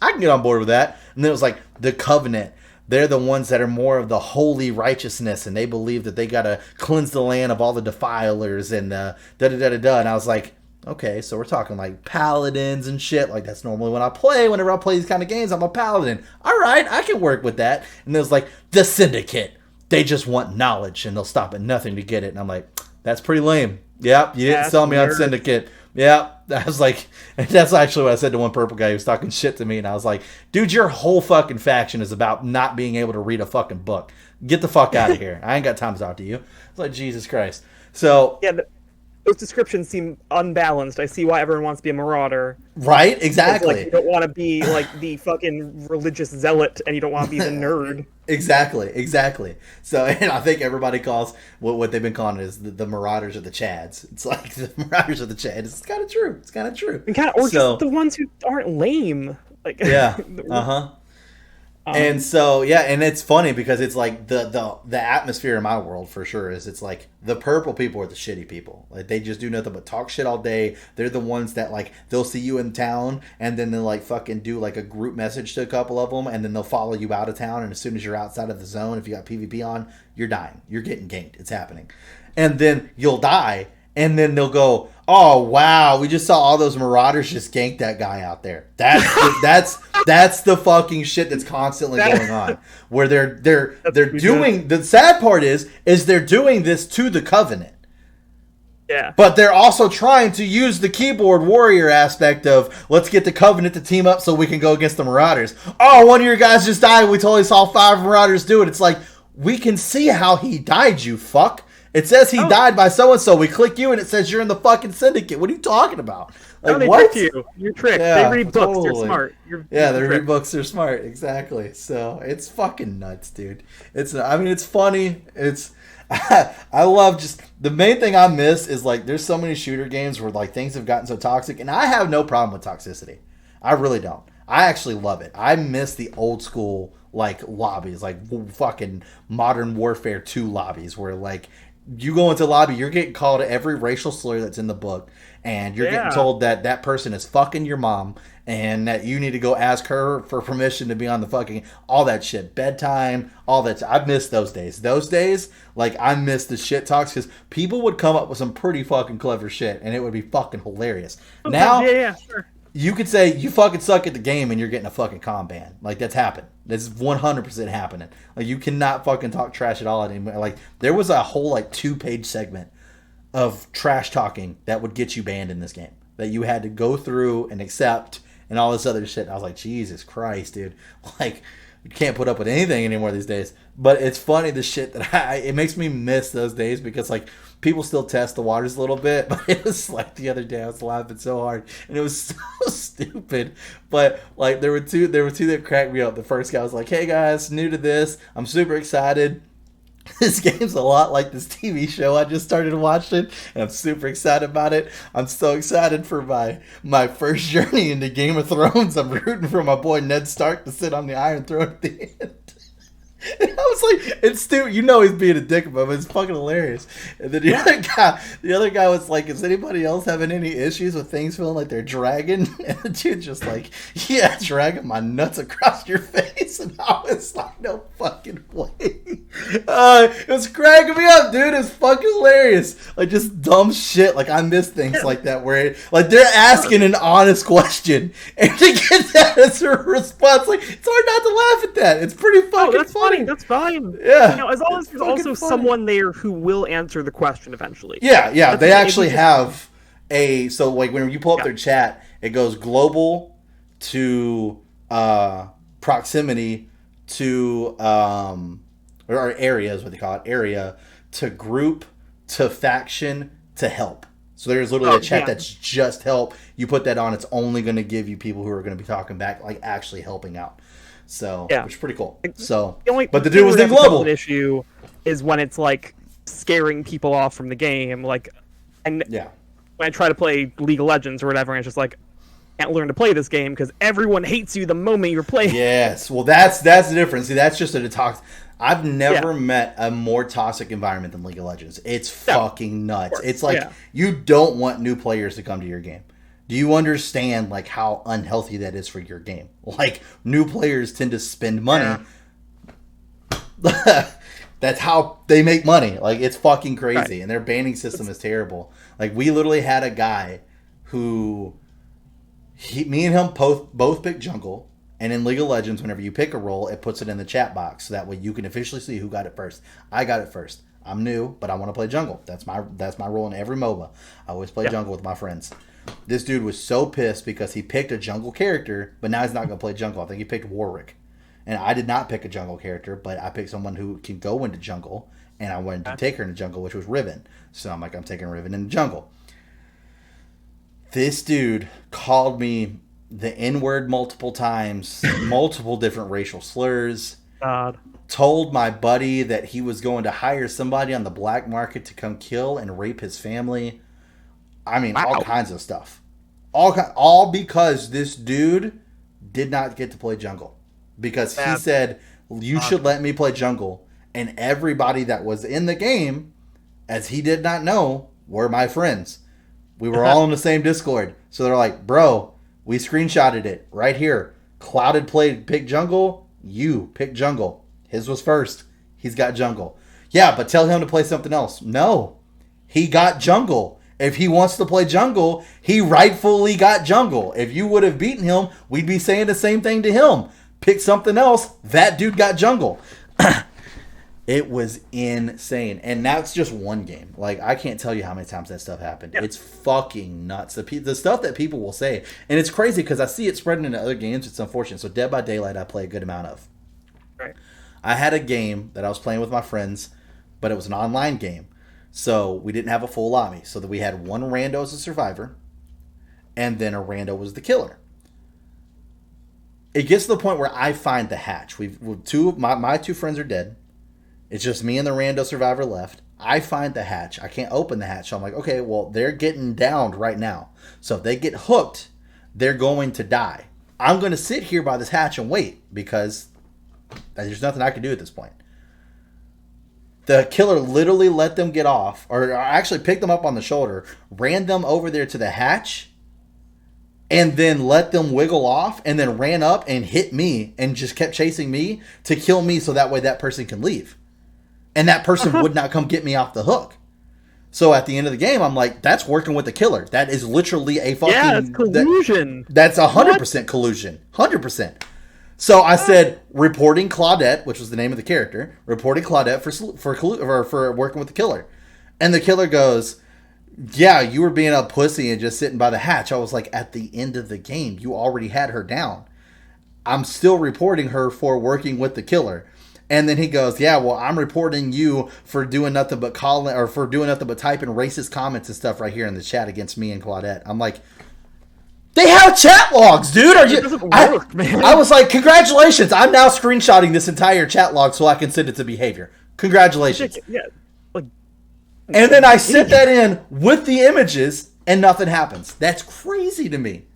I can get on board with that. And then it was like the Covenant. They're the ones that are more of the holy righteousness, and they believe that they got to cleanse the land of all the defilers and da da da da da. And I was like, okay, so we're talking like paladins and shit. Like that's normally when I play. Whenever I play these kind of games, I'm a paladin. All right, I can work with that. And there's like the Syndicate. They just want knowledge, and they'll stop at nothing to get it. And I'm like, that's pretty lame. Yep, you didn't That's sell me on weird. Syndicate. Yep. I was like, that's actually what I said to one purple guy who was talking shit to me. And I was like, dude, your whole fucking faction is about not being able to read a fucking book. Get the fuck out of here. I ain't got time to talk to you. It's like, Jesus Christ. So, yeah, those descriptions seem unbalanced. I see why everyone wants to be a marauder. right? It's Exactly. like you don't want to be like the fucking religious zealot, and you don't want to be the nerd. Exactly. So, and I think everybody calls what they've been calling it is the Marauders or the Chads. It's like the Marauders of the Chads. It's kind of true. It's kind of true. And kind of, or So- just the ones who aren't lame. Like Yeah. Uh-huh. And so yeah, and it's funny because it's like the atmosphere in my world for sure is it's like the purple people are the shitty people. Like they just do nothing but talk shit all day. They're the ones that like they'll see you in town and then they'll like fucking do like a group message to a couple of them and then they'll follow you out of town, and as soon as you're outside of the zone, if you got PvP on, you're dying. You're getting ganked. It's happening. And then you'll die. And then they'll go, oh wow, we just saw all those Marauders just gank that guy out there. That's the fucking shit that's constantly going on. Where they're doing, the sad part is they're doing this to the Covenant. Yeah. But they're also trying to use the keyboard warrior aspect of let's get the Covenant to team up so we can go against the Marauders. Oh, one of your guys just died. We totally saw 5 Marauders do it. It's like, we can see how he died, you fuck. It says he Oh, died by so and so. We click you and it says you're in the fucking syndicate. What are you talking about? no, Like they what? tricked you. You're tricked. They Yeah, read books. You're totally. smart. Yeah, You've the been read tricked. books are smart. Exactly. So it's fucking nuts, dude. I mean, it's funny. It's I love just the main thing I miss is like there's so many shooter games where like things have gotten so toxic, and I have no problem with toxicity. I really don't. I actually love it. I miss the old school like lobbies, like fucking Modern Warfare 2 lobbies, where like you go into lobby, you're getting called every racial slur that's in the book, and you're getting Yeah. told that that person is fucking your mom, and that you need to go ask her for permission to be on the fucking all that shit, bedtime, all that. I miss those days. Those days, like I miss the shit talks because people would come up with some pretty fucking clever shit, and it would be fucking hilarious. Sometimes, Now yeah, sure. you could say you fucking suck at the game and you're getting a fucking com ban. Like that's happened. That's 100% happening. Like you cannot fucking talk trash at all anymore. Like there was a whole like 2-page segment of trash talking that would get you banned in this game that you had to go through and accept and all this other shit. And I was like, Jesus Christ, dude. Like you can't put up with anything anymore these days. But it's funny the shit that it makes me miss those days because like people still test the waters a little bit, but it was like the other day I was laughing so hard and it was so stupid. But like there were two that cracked me up. The first guy was like, "Hey guys, new to this. I'm super excited. This game's a lot like this TV show I just started watching, and I'm super excited about it. I'm so excited for my first journey into Game of Thrones. I'm rooting for my boy Ned Stark to sit on the Iron Throne at the end." And I was like, it's stupid. You know he's being a dick about it, but it's fucking hilarious. And then the other guy was like, "Is anybody else having any issues with things feeling like they're dragging?" And the dude just like, "Yeah, dragging my nuts across your face." And I was like, no fucking way. It was cracking me up, dude. It's fucking hilarious. Like just dumb shit. Like I miss things like that where like they're asking an honest question and to get that as a response, like it's hard not to laugh at that. It's pretty fucking That's funny. fine. That's fine. Yeah. As long as there's also funny. someone there who will answer the question eventually. Yeah, yeah. That's They it. actually have so like when you pull up their chat, it goes global to proximity to or area is what they call it, area to group to faction to help. So there's literally a chat that's just help. You put that on, it's only going to give you people who are going to be talking back, like actually helping out. So, which is pretty cool. So, but the dude was in global. An issue is when it's like scaring people off from the game. Like, and when I try to play League of Legends or whatever, and it's just like, I can't learn to play this game because everyone hates you the moment you're playing. Yes, well, that's the difference. See, that's just a detox. I've never met a more toxic environment than League of Legends. It's fucking nuts. It's like you don't want new players to come to your game. Do you understand like how unhealthy that is for your game? Like new players tend to spend money. That's how they make money. Like it's fucking crazy, and their banning system is terrible. Like we literally had a guy who me and him both picked jungle. And in League of Legends, whenever you pick a role, it puts it in the chat box. So that way you can officially see who got it first. I got it first. I'm new, but I want to play jungle. That's my role in every MOBA. I always play jungle with my friends. This dude was so pissed because he picked a jungle character, but now he's not going to play jungle. I think he picked Warwick. And I did not pick a jungle character, but I picked someone who can go into jungle. And I wanted to take her into jungle, which was Riven. So I'm like, I'm taking Riven into jungle. This dude called me the N-word multiple times, multiple different racial slurs. God. Told my buddy that he was going to hire somebody on the black market to come kill and rape his family. I mean, all kinds of stuff. All because this dude did not get to play jungle. Because he said, you should let me play jungle. And everybody that was in the game, as he did not know, were my friends. We were all in the same Discord. So they're like, bro, we screenshotted it right here. Clouded played pick jungle. You pick jungle. His was first. He's got jungle. Yeah, but tell him to play something else. No. He got jungle. If he wants to play jungle, he rightfully got jungle. If you would have beaten him, we'd be saying the same thing to him. Pick something else. That dude got jungle. It was insane. And that's just one game. Like, I can't tell you how many times that stuff happened. Yeah. It's fucking nuts. The stuff that people will say. And it's crazy because I see it spreading into other games. It's unfortunate. So Dead by Daylight I play a good amount of. Right. I had a game that I was playing with my friends, but it was an online game. So we didn't have a full lobby. So that we had one rando as a survivor, and then a rando was the killer. It gets to the point where I find the hatch. My two friends are dead. It's just me and the rando survivor left. I find the hatch. I can't open the hatch. So I'm like, okay, well, they're getting downed right now. So if they get hooked, they're going to die. I'm going to sit here by this hatch and wait because there's nothing I can do at this point. The killer literally let them get off, or actually picked them up on the shoulder, ran them over there to the hatch, and then let them wiggle off, and then ran up and hit me and just kept chasing me to kill me so that way that person can leave. And that person would not come get me off the hook. So at the end of the game, I'm like, that's working with the killer. That is literally a fucking... Yeah, it's collusion. That's 100% collusion. 100%. So I said, reporting Claudette, which was the name of the character, reporting Claudette for working with the killer. And the killer goes, yeah, you were being a pussy and just sitting by the hatch. I was like, at the end of the game, you already had her down. I'm still reporting her for working with the killer. And then he goes, yeah, well, I'm reporting you for doing nothing but calling, or for doing nothing but typing racist comments and stuff right here in the chat against me and Claudette. I'm like, they have chat logs, dude. It doesn't work, man. I was like, congratulations. I'm now screenshotting this entire chat log so I can send it to behavior. Congratulations. Yeah. Like, and then I sent that in with the images and nothing happens. That's crazy to me.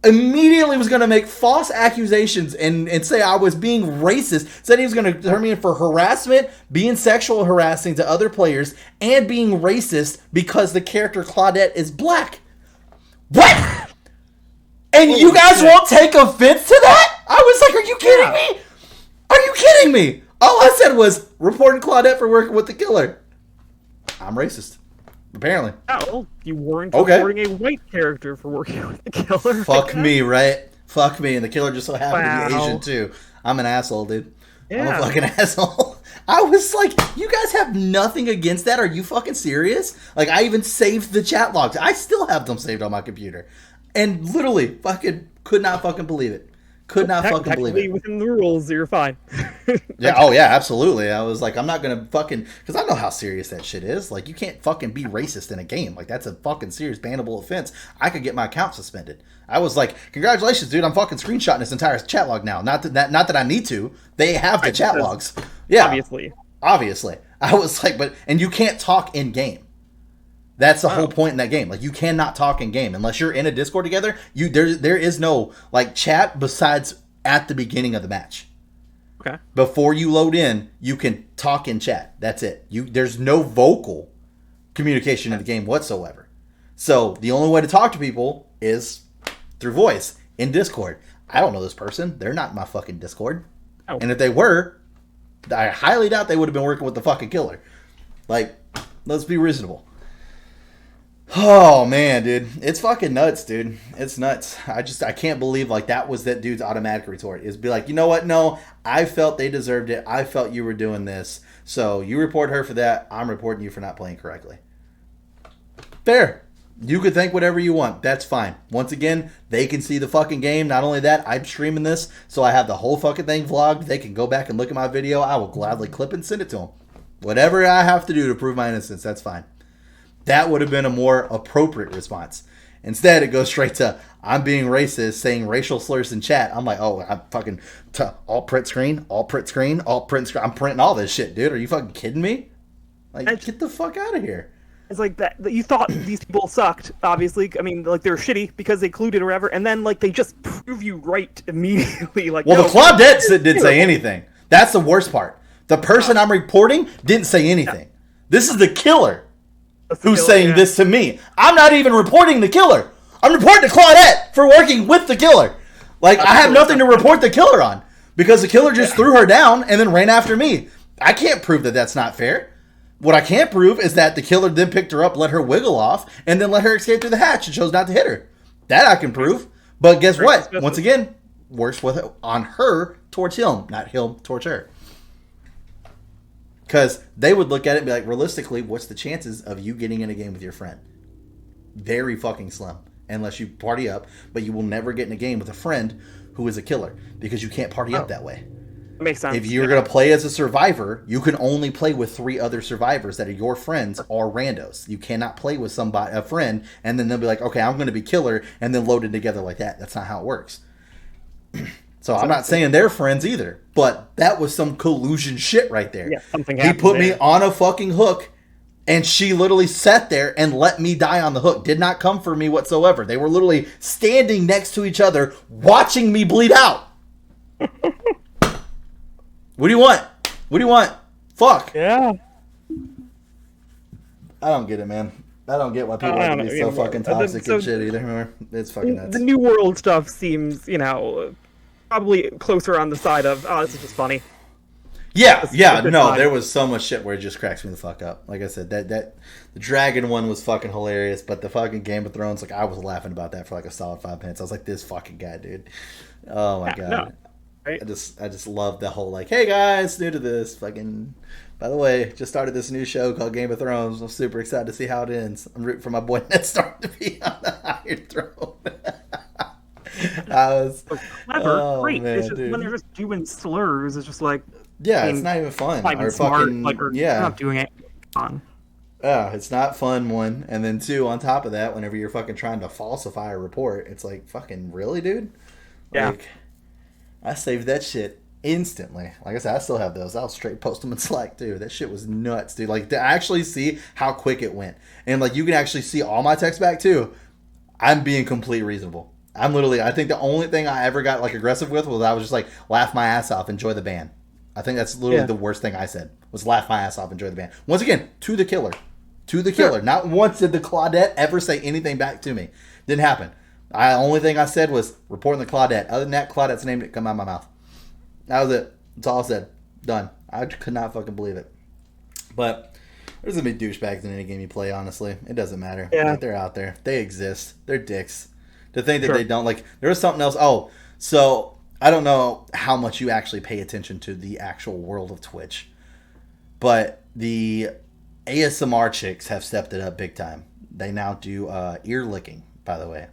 Immediately was going to make false accusations and say I was being racist. Said he was going to turn me in for harassment, being sexual harassing to other players, and being racist because the character Claudette is black. What? And you guys won't take offense to that? I was like, are you kidding me? Are you kidding me? All I said was reporting Claudette for working with the killer. I'm racist. Apparently. Oh, well, you weren't reporting a white character for working with the killer. Fuck me, right? Fuck me. And the killer just so happened to be Asian, too. I'm an asshole, dude. Yeah. I'm a fucking asshole. I was like, you guys have nothing against that? Are you fucking serious? Like, I even saved the chat logs. I still have them saved on my computer. And literally, fucking could not fucking believe it. Could not fucking believe it. Within the rules, you're fine. Yeah, oh yeah, absolutely. I was like, I'm not gonna fucking, because I know how serious that shit is. Like, you can't fucking be racist in a game. Like, that's a fucking serious bannable offense. I could get my account suspended. I was like, congratulations, dude. I'm fucking screenshotting this entire chat log now. Not that I need to. They have the chat logs. Yeah, obviously. I was like, and you can't talk in game. That's the whole point in that game. Like, you cannot talk in game unless you're in a Discord together. There is no like chat besides at the beginning of the match. Okay. Before you load in, you can talk in chat. That's it. There's no vocal communication in the game whatsoever. So the only way to talk to people is through voice in Discord. I don't know this person. They're not in my fucking Discord. Oh. And if they were, I highly doubt they would have been working with the fucking killer. Like, let's be reasonable. Oh man, dude, it's fucking nuts, dude. It's nuts. I can't believe like that was that dude's automatic retort. Is be like, you know what? No, I felt they deserved it. I felt you were doing this, so you report her for that. I'm reporting you for not playing correctly. Fair. You could think whatever you want. That's fine. Once again, they can see the fucking game. Not only that, I'm streaming this, so I have the whole fucking thing vlogged. They can go back and look at my video. I will gladly clip and send it to them. Whatever I have to do to prove my innocence, that's fine. That would have been a more appropriate response. Instead, it goes straight to, I'm being racist, saying racial slurs in chat. I'm like, oh, I'm fucking alt print screen, alt print screen, alt print screen. I'm printing all this shit, dude. Are you fucking kidding me? Like, get the fuck out of here. It's like that you thought these people sucked, obviously. I mean, like, they're shitty because they colluded or whatever, and then, like, they just prove you right immediately. Like, well, no, the Claudette didn't say anything. That's the worst part. The person I'm reporting didn't say anything. Yeah. This is the killer. Who's saying this to me? I'm not even reporting the killer. I'm reporting to Claudette for working with the killer. Like, I have nothing to report the killer on because the killer just threw her down and then ran after me. I can't prove that that's not fair. What I can't prove is that the killer then picked her up, let her wiggle off, and then let her escape through the hatch and chose not to hit her. That I can prove. But guess what? Once again, works with on her towards him, not him towards her. Because they would look at it and be like, realistically, what's the chances of you getting in a game with your friend? Very fucking slim. Unless you party up. But you will never get in a game with a friend who is a killer. Because you can't party up that way. That makes If sense. you're Yeah. going to play as a survivor, you can only play with 3 other survivors that are your friends or randos. You cannot play with somebody, a friend, and then they'll be like, okay, I'm going to be killer, and then load it together like that. That's not how it works. So I'm not So saying they're friends either, but that was some collusion shit right there. yeah, something He happened put me there. on a fucking hook, and she literally sat there and let me die on the hook. Did not come for me whatsoever. They were literally standing next to each other, watching me bleed out. What do you want? What do you want? Fuck. Yeah. I don't get it, man. I don't get why people I have don't to know. be so fucking toxic So and shit either. It's fucking nuts. the New World stuff seems, probably closer on the side of, oh, this is just funny. Yeah, It's yeah, a good no, time. there was so much shit where it just cracks me the fuck up. Like I said, that the dragon one was fucking hilarious, but the fucking Game of Thrones, like I was laughing about that for like a solid 5 minutes. I was like, this fucking guy, dude. Oh my Yeah, god. no, right? I just love the whole like, hey guys, new to this fucking. By the way, just started this new show called Game of Thrones. I'm super excited to see how it ends. I'm rooting for my boy Ned Stark to be on the Iron Throne. I was So clever, great. man, It's just dude. when they're just doing slurs, it's just like, Yeah, I it's mean, not even fun. it's not even Or smart. fucking Like, or yeah. you're not doing it on. Yeah, it's not fun, one. And then two, on top of that, whenever you're fucking trying to falsify a report, it's like, fucking really, dude? Yeah. Like, I saved that shit instantly. Like I said, I still have those. I'll straight post them in Slack, too. That shit was nuts, dude. Like, to actually see how quick it went. And, like, you can actually see all my text back, too. I'm being completely reasonable. I'm literally, I think the only thing I ever got, like, aggressive with was I was just like, laugh my ass off, enjoy the ban. I think that's literally the worst thing I said, was laugh my ass off, enjoy the ban. Once again, to the killer. To the killer. Sure. Not once did the Claudette ever say anything back to me. Didn't happen. The only thing I said was reporting the Claudette. Other than that, Claudette's name didn't come out of my mouth. That was it. That's all I said. Done. I could not fucking believe it. But there's gonna be douchebags in any game you play, honestly. It doesn't matter. Yeah. Like, they're out there. They exist. They're dicks. To think that Sure. they don't, like, there was something else. Oh, so I don't know how much you actually pay attention to the actual world of Twitch, but the ASMR chicks have stepped it up big time. They now do ear licking, by the way,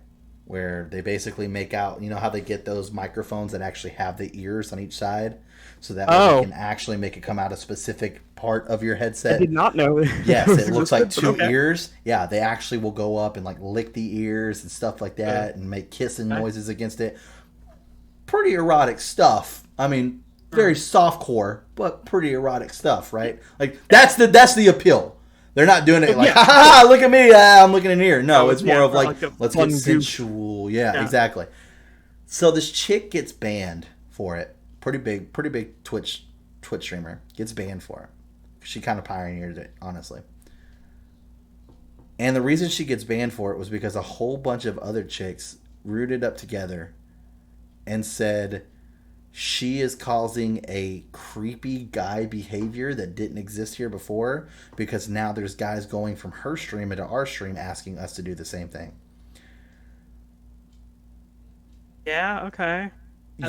where they basically make out, you know how they get those microphones that actually have the ears on each side, so that way they can actually make it come out a specific part of your I headset. did not know. Yes, was it looks like existed, two but okay. ears. Yeah, they actually will go up and like lick the ears and stuff like that, and make kissing noises against it. Pretty erotic stuff. I mean, very softcore, but pretty erotic stuff, right? Like that's the appeal. They're not doing it like, Yeah. ha ha ha, look at me, I'm looking in here. No, Oh, it's more yeah, of like, a let's fun get goof. sensual. Yeah, Yeah. exactly. So this chick gets banned for it. Pretty big Twitch streamer gets banned for it. She kind of pioneered it, honestly. And the reason she gets banned for it was because a whole bunch of other chicks rooted up together and said she is causing a creepy guy behavior that didn't exist here before, because now there's guys going from her stream into our stream asking us to do the same thing. Yeah, okay.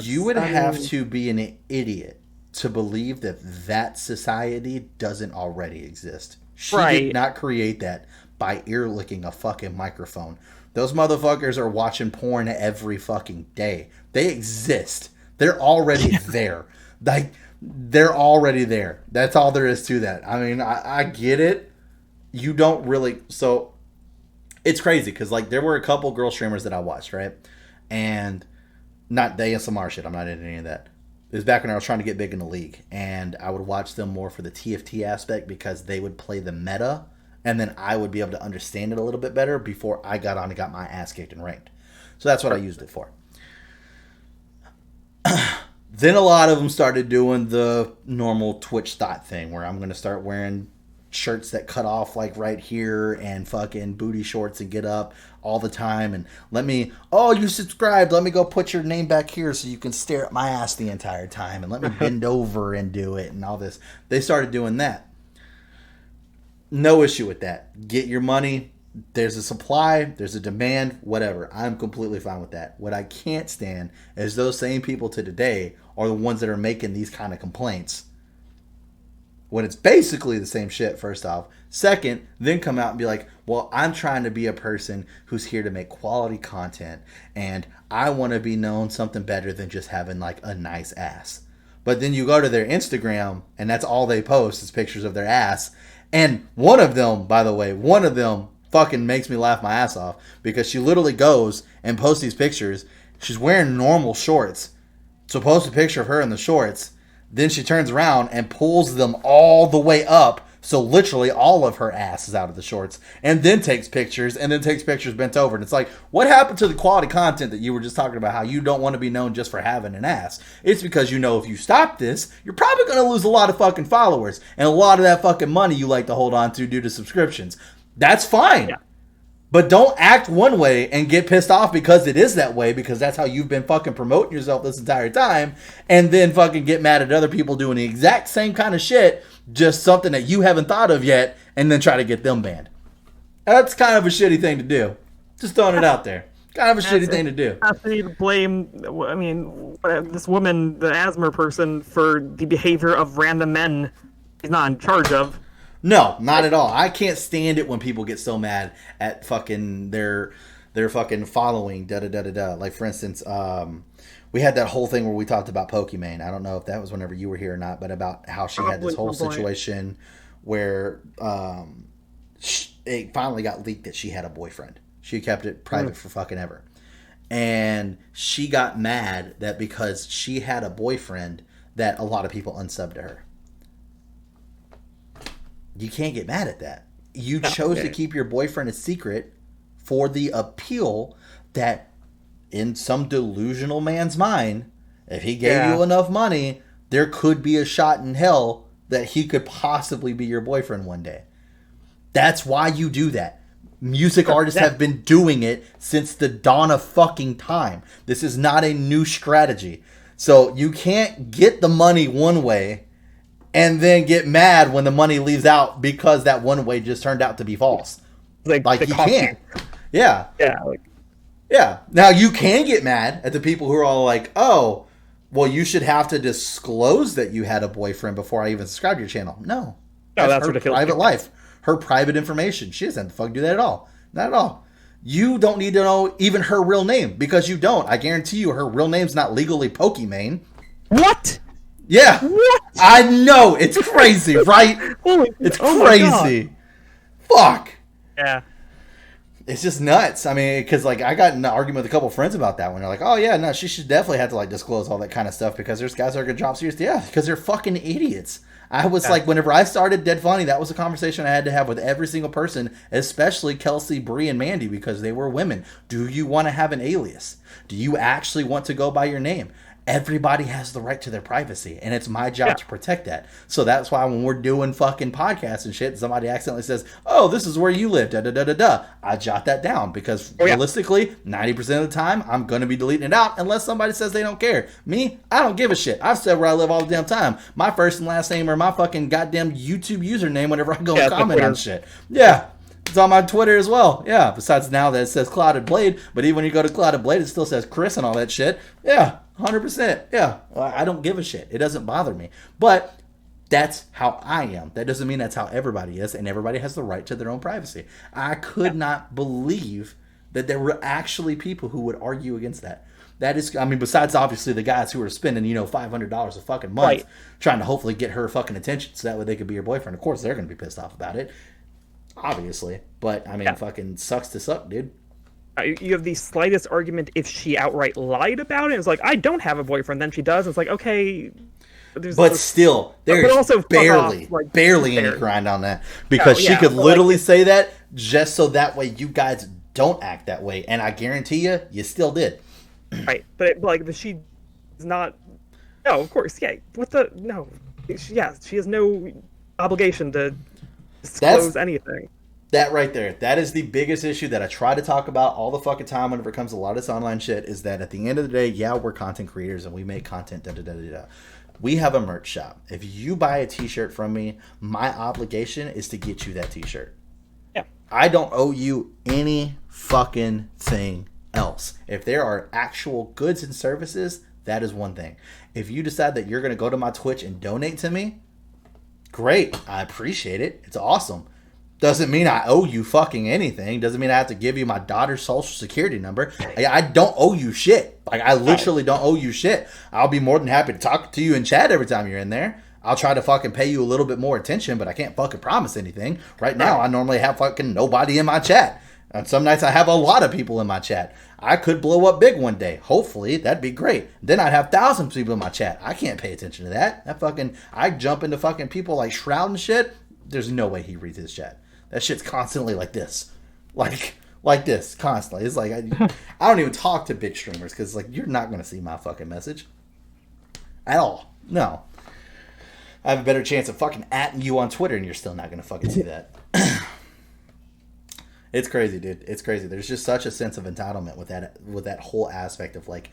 You would I have mean- to be an idiot to believe that that society doesn't already exist. She did Right. not create that by ear licking a fucking microphone. Those motherfuckers are watching porn every fucking day. They exist. They're already there. Like, they're already there. That's all there is to that. I mean, I get it. You don't really. So it's crazy because, like, there were a couple girl streamers that I watched, right? And not the ASMR shit. I'm not into any of that. It was back when I was trying to get big in the league, and I would watch them more for the TFT aspect because they would play the meta, and then I would be able to understand it a little bit better before I got on and got my ass kicked and ranked. So that's what I used it for. Then a lot of them started doing the normal Twitch thought thing where I'm going to start wearing shirts that cut off like right here and fucking booty shorts and get up all the time and you subscribed, let me go put your name back here so you can stare at my ass the entire time and let me bend over and do it and all this. They started doing that. No issue with that. Get your money. There's a supply, there's a demand, whatever. I'm completely fine with that. What I can't stand is those same people to today are the ones that are making these kind of complaints when it's basically the same shit, first off. Second, then come out and be like, well, I'm trying to be a person who's here to make quality content and I want to be known something better than just having like a nice ass. But then you go to their Instagram, and that's all they post is pictures of their ass. And one of them, by the way, fucking makes me laugh my ass off because she literally goes and posts these pictures. She's wearing normal shorts. So post a picture of her in the shorts. Then she turns around and pulls them all the way up. So literally all of her ass is out of the shorts. And then takes pictures bent over. And it's like, what happened to the quality content that you were just talking about? How you don't want to be known just for having an ass. It's because you know if you stop this, you're probably going to lose a lot of fucking followers. And a lot of that fucking money you like to hold on to due to subscriptions. That's fine. Yeah. But don't act one way and get pissed off because it is that way, because that's how you've been fucking promoting yourself this entire time, and then fucking get mad at other people doing the exact same kind of shit, just something that you haven't thought of yet, and then try to get them banned. That's kind of a shitty thing to do. Just throwing it out there. Kind of a shitty thing to do. I need to blame, I mean, this woman, the asthma person, for the behavior of random men he's not in charge of. No, not at all. I can't stand it when people get so mad at fucking their fucking following, da-da-da-da-da. Like, for instance, we had that whole thing where we talked about Pokimane. I don't know if that was whenever you were here or not, but about how she had this whole situation where it finally got leaked that she had a boyfriend. She kept it private for fucking ever. And she got mad that because she had a boyfriend that a lot of people unsubbed to her. You can't get mad at that. You chose to keep your boyfriend a secret for the appeal that in some delusional man's mind, if he gave you enough money, there could be a shot in hell that he could possibly be your boyfriend one day. That's why you do that. Music artists have been doing it since the dawn of fucking time. This is not a new strategy. So you can't get the money one way and then get mad when the money leaves out because that one way just turned out to be false. Like you can't. Yeah. Yeah. Now you can get mad at the people who are all like, oh, well, you should have to disclose that you had a boyfriend before I even subscribed to your channel. No. That's her ridiculous. Private life. Her private information. She doesn't have to fucking do that at all. Not at all. You don't need to know even her real name because you don't. I guarantee you her real name's not legally Pokimane. What? Yeah. What? I know. It's crazy, right? It's crazy. Fuck. Yeah. It's just nuts. I mean, because like I got in an argument with a couple friends about that when they're like, "Oh yeah, no, she should definitely have to like disclose all that kind of stuff because there's guys that are gonna drop serious." Yeah, because they're fucking idiots. I was like, whenever I started Dead Funny, that was a conversation I had to have with every single person, especially Kelsey, Bree, and Mandy, because they were women. Do you want to have an alias? Do you actually want to go by your name? Everybody has the right to their privacy, and it's my job to protect that. So that's why when we're doing fucking podcasts and shit, somebody accidentally says, "Oh, this is where you live," da da da da da. I jot that down because realistically, 90% of the time, I'm gonna be deleting it out unless somebody says they don't care. Me, I don't give a shit. I've said where I live all the damn time. My first and last name or my fucking goddamn YouTube username whenever I go and comment on shit. Yeah. It's on my Twitter as well. Yeah. Besides now that it says Clouded Blade, but even when you go to Clouded Blade, it still says Chris and all that shit. Yeah. 100%. Yeah. I don't give a shit. It doesn't bother me. But that's how I am. That doesn't mean that's how everybody is, and everybody has the right to their own privacy. I could not believe that there were actually people who would argue against that. That is, I mean, besides obviously the guys who are spending, $500 a fucking month trying to hopefully get her fucking attention so that way they could be your boyfriend. Of course, they're going to be pissed off about it. Obviously. But, I mean, fucking sucks to suck, dude. You have the slightest argument if she outright lied about it. It's like, I don't have a boyfriend. Then she does. It's like, okay. But still, there's also barely any grind on that. Because she could literally say that just so that way you guys don't act that way. And I guarantee you still did. Right. But she is not. No, of course. Yeah. No. She has no obligation to disclose anything. That right there, that is the biggest issue that I try to talk about all the fucking time whenever it comes to a lot of this online shit, is that at the end of the day, we're content creators and we make content, da-da-da-da-da. We have a merch shop. If you buy a t-shirt from me, my obligation is to get you that t-shirt. Yeah. I don't owe you any fucking thing else. If there are actual goods and services, that is one thing. If you decide that you're going to go to my Twitch and donate to me, great. I appreciate it. It's awesome. Doesn't mean I owe you fucking anything. Doesn't mean I have to give you my daughter's social security number. I don't owe you shit. Like, I literally don't owe you shit. I'll be more than happy to talk to you in chat every time you're in there. I'll try to fucking pay you a little bit more attention, but I can't fucking promise anything. Right now, I normally have fucking nobody in my chat. And some nights I have a lot of people in my chat. I could blow up big one day. Hopefully, that'd be great. Then I'd have thousands of people in my chat. I can't pay attention to that. I jump into fucking people like Shroud and shit. There's no way he reads his chat. That shit's constantly like this. Like this, constantly. It's like, I don't even talk to big streamers because, like, you're not going to see my fucking message. At all. No. I have a better chance of fucking atting you on Twitter and you're still not going to fucking see that. It's crazy, dude. It's crazy. There's just such a sense of entitlement with that whole aspect of, like,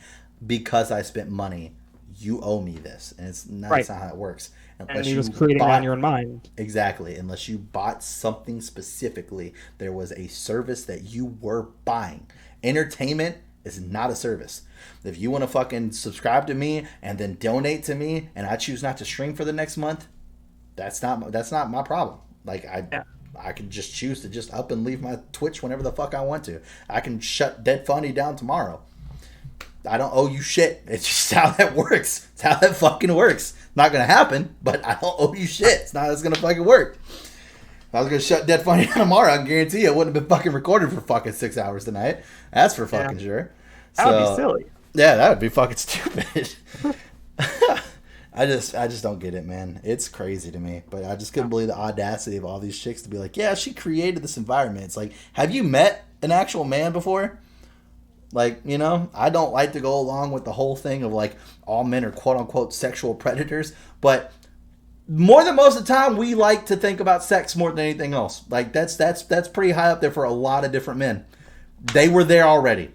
because I spent money, you owe me this. And it's not, that's not how it works. And he was creating it on your own mind. Exactly. Unless you bought something specifically, there was a service that you were buying. Entertainment is not a service. If you want to fucking subscribe to me and then donate to me, and I choose not to stream for the next month, that's not my problem. Like, I can just choose to just up and leave my Twitch whenever the fuck I want to. I can shut Dead Funny down tomorrow. I don't owe you shit. It's just how that works. It's how that fucking works. Not gonna happen, but I don't owe you shit. It's not how it's gonna fucking work. If I was gonna shut Dead Funny down tomorrow, I can guarantee you it wouldn't have been fucking recorded for fucking 6 hours tonight. That's for fucking sure. That would be silly. Yeah, that would be fucking stupid. I just don't get it, man. It's crazy to me. But I just couldn't believe the audacity of all these chicks to be like, yeah, she created this environment. It's like, have you met an actual man before? Like, you know, I don't like to go along with the whole thing of, like, all men are quote-unquote sexual predators. But more than most of the time, we like to think about sex more than anything else. Like, that's pretty high up there for a lot of different men. They were there already.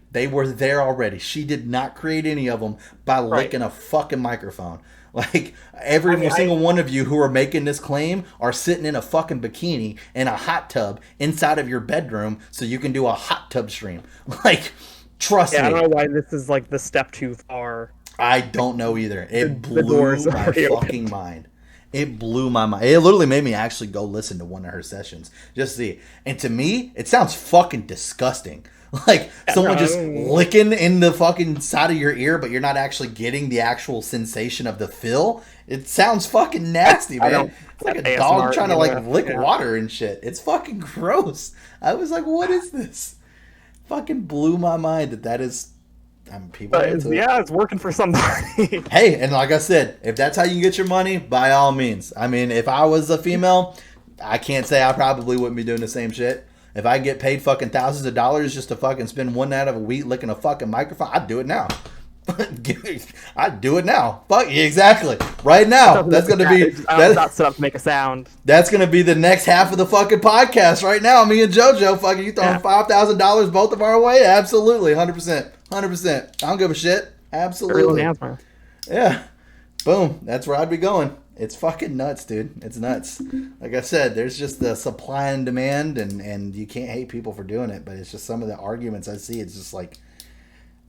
She did not create any of them by licking a fucking microphone. Like, every single one of you who are making this claim are sitting in a fucking bikini in a hot tub inside of your bedroom so you can do a hot tub stream. Like, trust me. I don't know why this is, like, the step too far. I don't know either. It blew my fucking mind. It blew my mind. It literally made me actually go listen to one of her sessions. Just see. And to me, it sounds fucking disgusting. Like, someone just licking in the fucking side of your ear, but you're not actually getting the actual sensation of the fill. It sounds fucking nasty, man. It's like a dog trying to, like, lick water and shit. It's fucking gross. I was like, what is this? Fucking blew my mind that is... people it's working for somebody. Hey, and like I said, if that's how you get your money, by all means. I mean, if I was a female, I can't say I probably wouldn't be doing the same shit. If I get paid fucking thousands of dollars just to fucking spend one night of a week licking a fucking microphone, I'd do it now. I'd do it now. Fuck yeah, exactly. Right now. That's gonna be not set up to make a sound. That's gonna be the next half of the fucking podcast right now. Me and JoJo, fucking you throwing $5,000 both of our way? Absolutely, 100%. 100%. I don't give a shit. Absolutely. Yeah. Boom. That's where I'd be going. It's fucking nuts, dude. It's nuts. Like I said, there's just the supply and demand, and you can't hate people for doing it, but it's just some of the arguments I see. It's just like,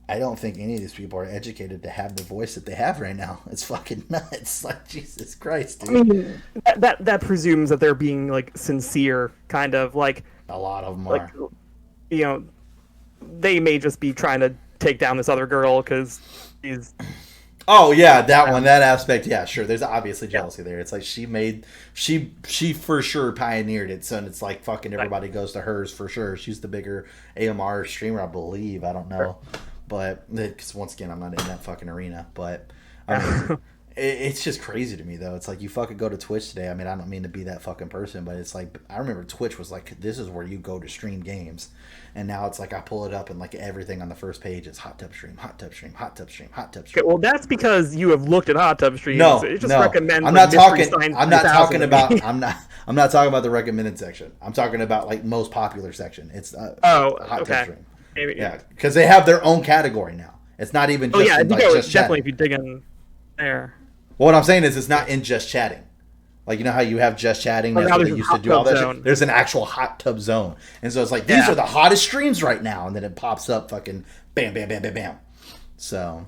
I don't think any of these people are educated to have the voice that they have right now. It's fucking nuts. Like, Jesus Christ, dude. I mean, that presumes that they're being, like, sincere, kind of, like... A lot of them like, are. You know, they may just be trying to take down this other girl because she's... Oh yeah, that one, that aspect, yeah, sure. There's obviously jealousy there. It's like she for sure pioneered it, so it's like fucking everybody goes to hers for sure. She's the bigger AMR streamer, I believe. I don't know, but because once again, I'm not in that fucking arena. But I mean, it's just crazy to me though. It's like you fucking go to Twitch today. I mean, I don't mean to be that fucking person, but it's like I remember Twitch was like this is where you go to stream games. And now it's like I pull it up and like everything on the first page is hot tub stream, hot tub stream, hot tub stream, hot tub stream. Okay, well, that's because you have looked at hot tub streams. No, it just no. recommends. I'm not talking about. I'm not talking about the recommended section. I'm talking about like most popular section. It's hot tub stream. Maybe, yeah, because they have their own category now. It's not even. Just just definitely if you dig in there. Well, what I'm saying is it's not in just chatting. Like, you know how you have just chatting? That's what they used to do all that shit? There's an actual hot tub zone. And so it's like, these are the hottest streams right now. And then it pops up fucking bam, bam, bam, bam, bam. So,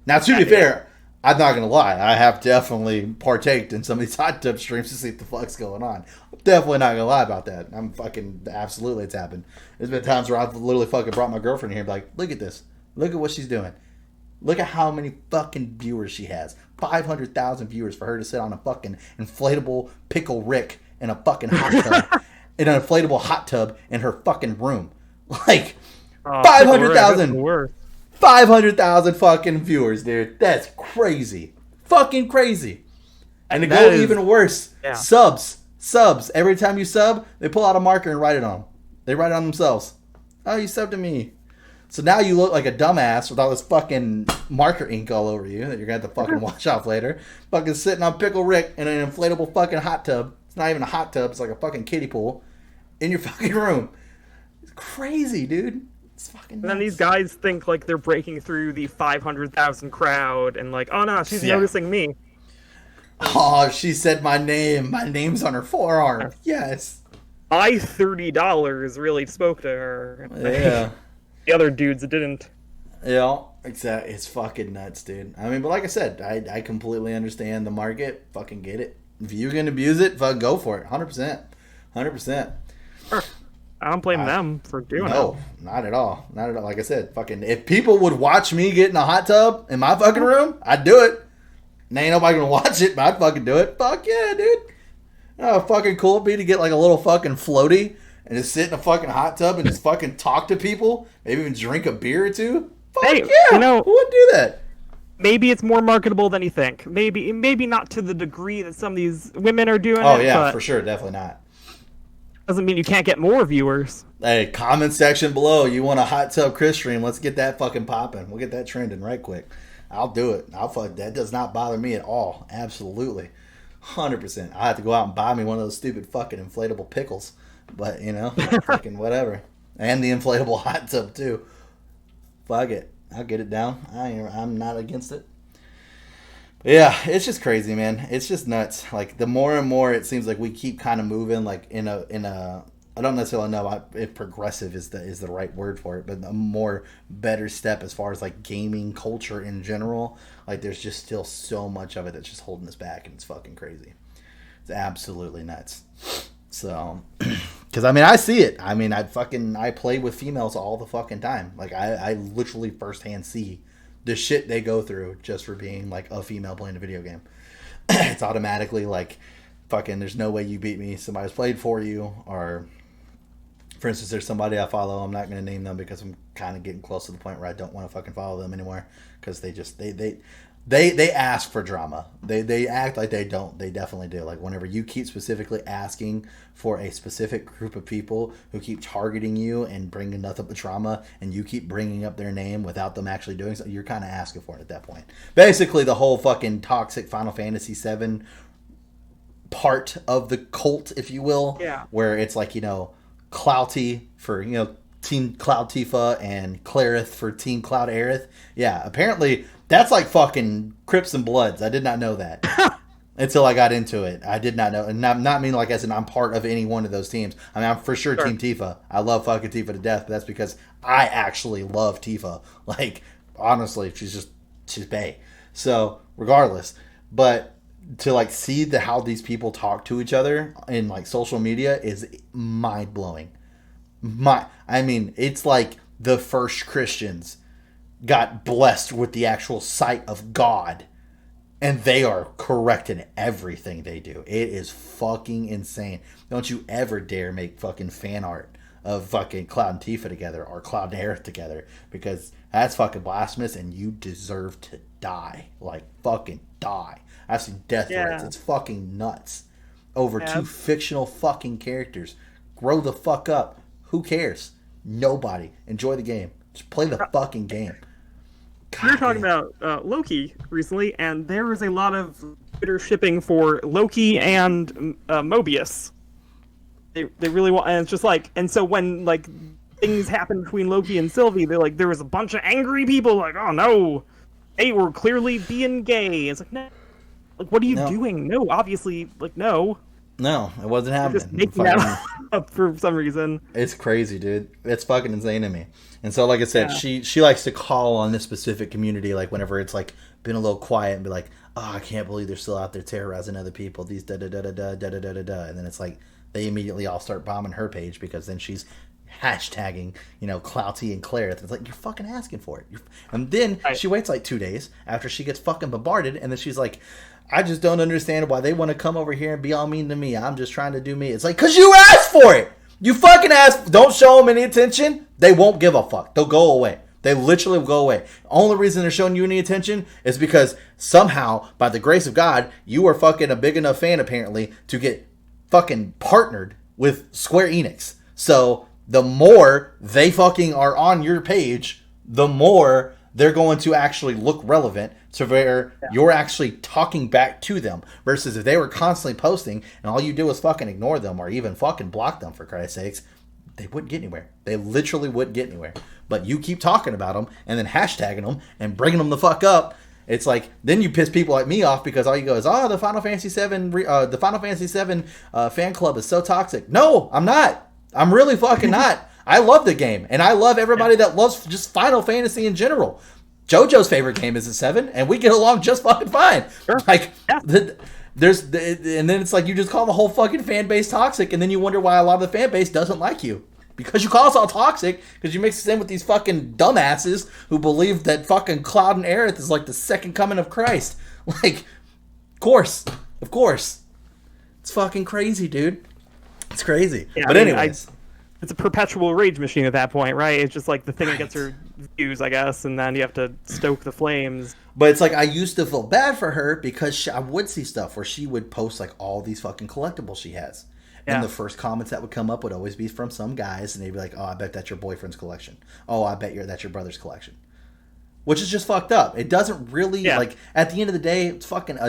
now to be fair, I'm not gonna lie, I have definitely partaked in some of these hot tub streams to see what the fuck's going on. I'm definitely not gonna lie about that. I'm fucking absolutely, it's happened. There's been times where I've literally fucking brought my girlfriend here and be like, look at this, look at what she's doing, look at how many fucking viewers she has. 500,000 viewers for her to sit on a fucking inflatable pickle Rick in a fucking hot tub, in an inflatable hot tub in her fucking room, like Oh, 500,000. worse. 500,000 fucking viewers, dude. That's crazy. Fucking crazy. And to That go is- even worse, yeah. subs. Every time you sub, they pull out a marker and write it on them. They write it on themselves. Oh, you subbed to me. So now you look like a dumbass with all this fucking marker ink all over you that you're going to have to fucking wash off later. Fucking sitting on Pickle Rick in an inflatable fucking hot tub. It's not even a hot tub. It's like a fucking kiddie pool in your fucking room. It's crazy, dude. It's fucking nuts. And then these guys think like they're breaking through the 500,000 crowd and like, oh no, she's Yeah. noticing me. Oh, she said my name. My name's on her forearm. Yes. My $30 really spoke to her. Yeah. The other dudes didn't. Yeah. Exactly. It's fucking nuts, dude. I mean, but like I said, I completely understand the market. Fucking get it. If you can abuse it, fuck, go for it. 100%. 100%. I don't blame them for doing No, not at all. Not at all. Like I said, fucking, if people would watch me get in a hot tub in my fucking room, I'd do it. And ain't nobody gonna watch it, but I'd fucking do it. Fuck yeah, dude. You know how fucking cool it'd be to get like a little fucking floaty and just sit in a fucking hot tub and just fucking talk to people, maybe even drink a beer or two. Fuck Hey, yeah, you know- who would do that? Maybe it's more marketable than you think. Maybe not to the degree that some of these women are doing Oh it, yeah, but for sure, definitely not. doesn't mean you can't get more viewers. Hey, comment section below. You want a hot tub Chris stream? Let's get that fucking popping. We'll get that trending right quick. I'll do it. That does not bother me at all. Absolutely, 100%. I have to go out and buy me one of those stupid fucking inflatable pickles, but you know, fucking whatever. And the inflatable hot tub too. Fuck it, I'll get it down. I'm not against it. But yeah, it's just crazy, man. It's just nuts. Like the more and more it seems like we keep kind of moving, like in a. I don't necessarily know if progressive is the right word for it, but a more better step as far as like gaming culture in general. Like there's just still so much of it that's just holding us back, and it's fucking crazy. It's absolutely nuts. So, because I mean, I see it. I mean, I play with females all the fucking time. Like I literally firsthand see the shit they go through just for being like a female playing a video game. It's automatically like, fucking, there's no way you beat me. Somebody's played for you, or for instance, there's somebody I follow. I'm not going to name them because I'm kind of getting close to the point where I don't want to fucking follow them anymore, because they ask for drama. They act like they don't. They definitely do. Like whenever you keep specifically asking for a specific group of people who keep targeting you and bringing nothing but drama, and you keep bringing up their name without them actually doing something, you're kind of asking for it at that point. Basically, the whole fucking toxic Final Fantasy VII part of the cult, if you will, Yeah. where it's like, you know, Clouty for, you know, Team Cloud Tifa and Clarith for Team Cloud Aerith. Yeah, apparently that's like fucking Crips and Bloods. I did not know that until I got into it. I did not know, and not mean like as in I'm part of any one of those teams. I mean, I'm for sure Team Tifa. I love fucking Tifa to death, but that's because I actually love Tifa. Like honestly, she's bae. So regardless, but to like see how these people talk to each other in like social media is mind blowing. I mean, it's like the first Christians got blessed with the actual sight of God, and they are correct in everything they do. It is fucking insane. Don't you ever dare make fucking fan art of fucking Cloud and Tifa together, or Cloud and Aerith together, because that's fucking blasphemous, and you deserve to die. Like fucking die. I've seen death threats. It's fucking nuts. Over two fictional fucking characters. Grow the fuck up. Who cares? Nobody. Enjoy the game. Just play the fucking game. We were talking about Loki recently, and there was a lot of Twitter shipping for Loki and Mobius. They really want, and it's just like, and so when like things happen between Loki and Sylvie, they're like, there was a bunch of angry people like, oh no, they were clearly being gay. It's like, no, like what are you doing? No, obviously, like no. No, it wasn't They're happening. just making that up for some reason. It's crazy, dude. It's fucking insane to me. And so, like I said, Yeah. she likes to call on this specific community, like whenever it's like been a little quiet, and be like, "Oh, I can't believe they're still out there terrorizing other people." These da da da da da da da da da da, and then it's like they immediately all start bombing her page because then she's hashtagging, Clouty and Claire. It's like, you're fucking asking for it. And then she waits like 2 days after she gets fucking bombarded, and then she's like, I just don't understand why they want to come over here and be all mean to me. I'm just trying to do me. It's like, because you asked for it. You fucking asked. Don't show them any attention. They won't give a fuck. They'll go away. They literally will go away. Only reason they're showing you any attention is because somehow, by the grace of God, you are fucking a big enough fan, apparently, to get fucking partnered with Square Enix. So the more they fucking are on your page, the more they're going to actually look relevant to where you're actually talking back to them. Versus if they were constantly posting and all you do is fucking ignore them or even fucking block them, for Christ's sakes, they wouldn't get anywhere. They literally wouldn't get anywhere. But you keep talking about them and then hashtagging them and bringing them the fuck up. It's like, then you piss people like me off because all you go is, oh, the Final Fantasy VII fan club is so toxic. No, I'm not. I'm really fucking not. I love the game, and I love everybody that loves just Final Fantasy in general. JoJo's favorite game is the 7, and we get along just fucking fine. Sure. Like, and then it's like you just call the whole fucking fan base toxic, and then you wonder why a lot of the fan base doesn't like you. Because you call us all toxic, because you mix us in with these fucking dumbasses who believe that fucking Cloud and Aerith is like the second coming of Christ. Like, of course. It's fucking crazy, dude. It's crazy. Yeah, but anyways. It's a perpetual rage machine at that point, right? It's just like the thing that gets her views, I guess, and then you have to stoke the flames. But it's like, I used to feel bad for her because I would see stuff where she would post like all these fucking collectibles she has. And the first comments that would come up would always be from some guys, and they'd be like, oh, I bet that's your boyfriend's collection. Oh, I bet that's your brother's collection. Which is just fucked up. It doesn't really, like, at the end of the day, it's fucking,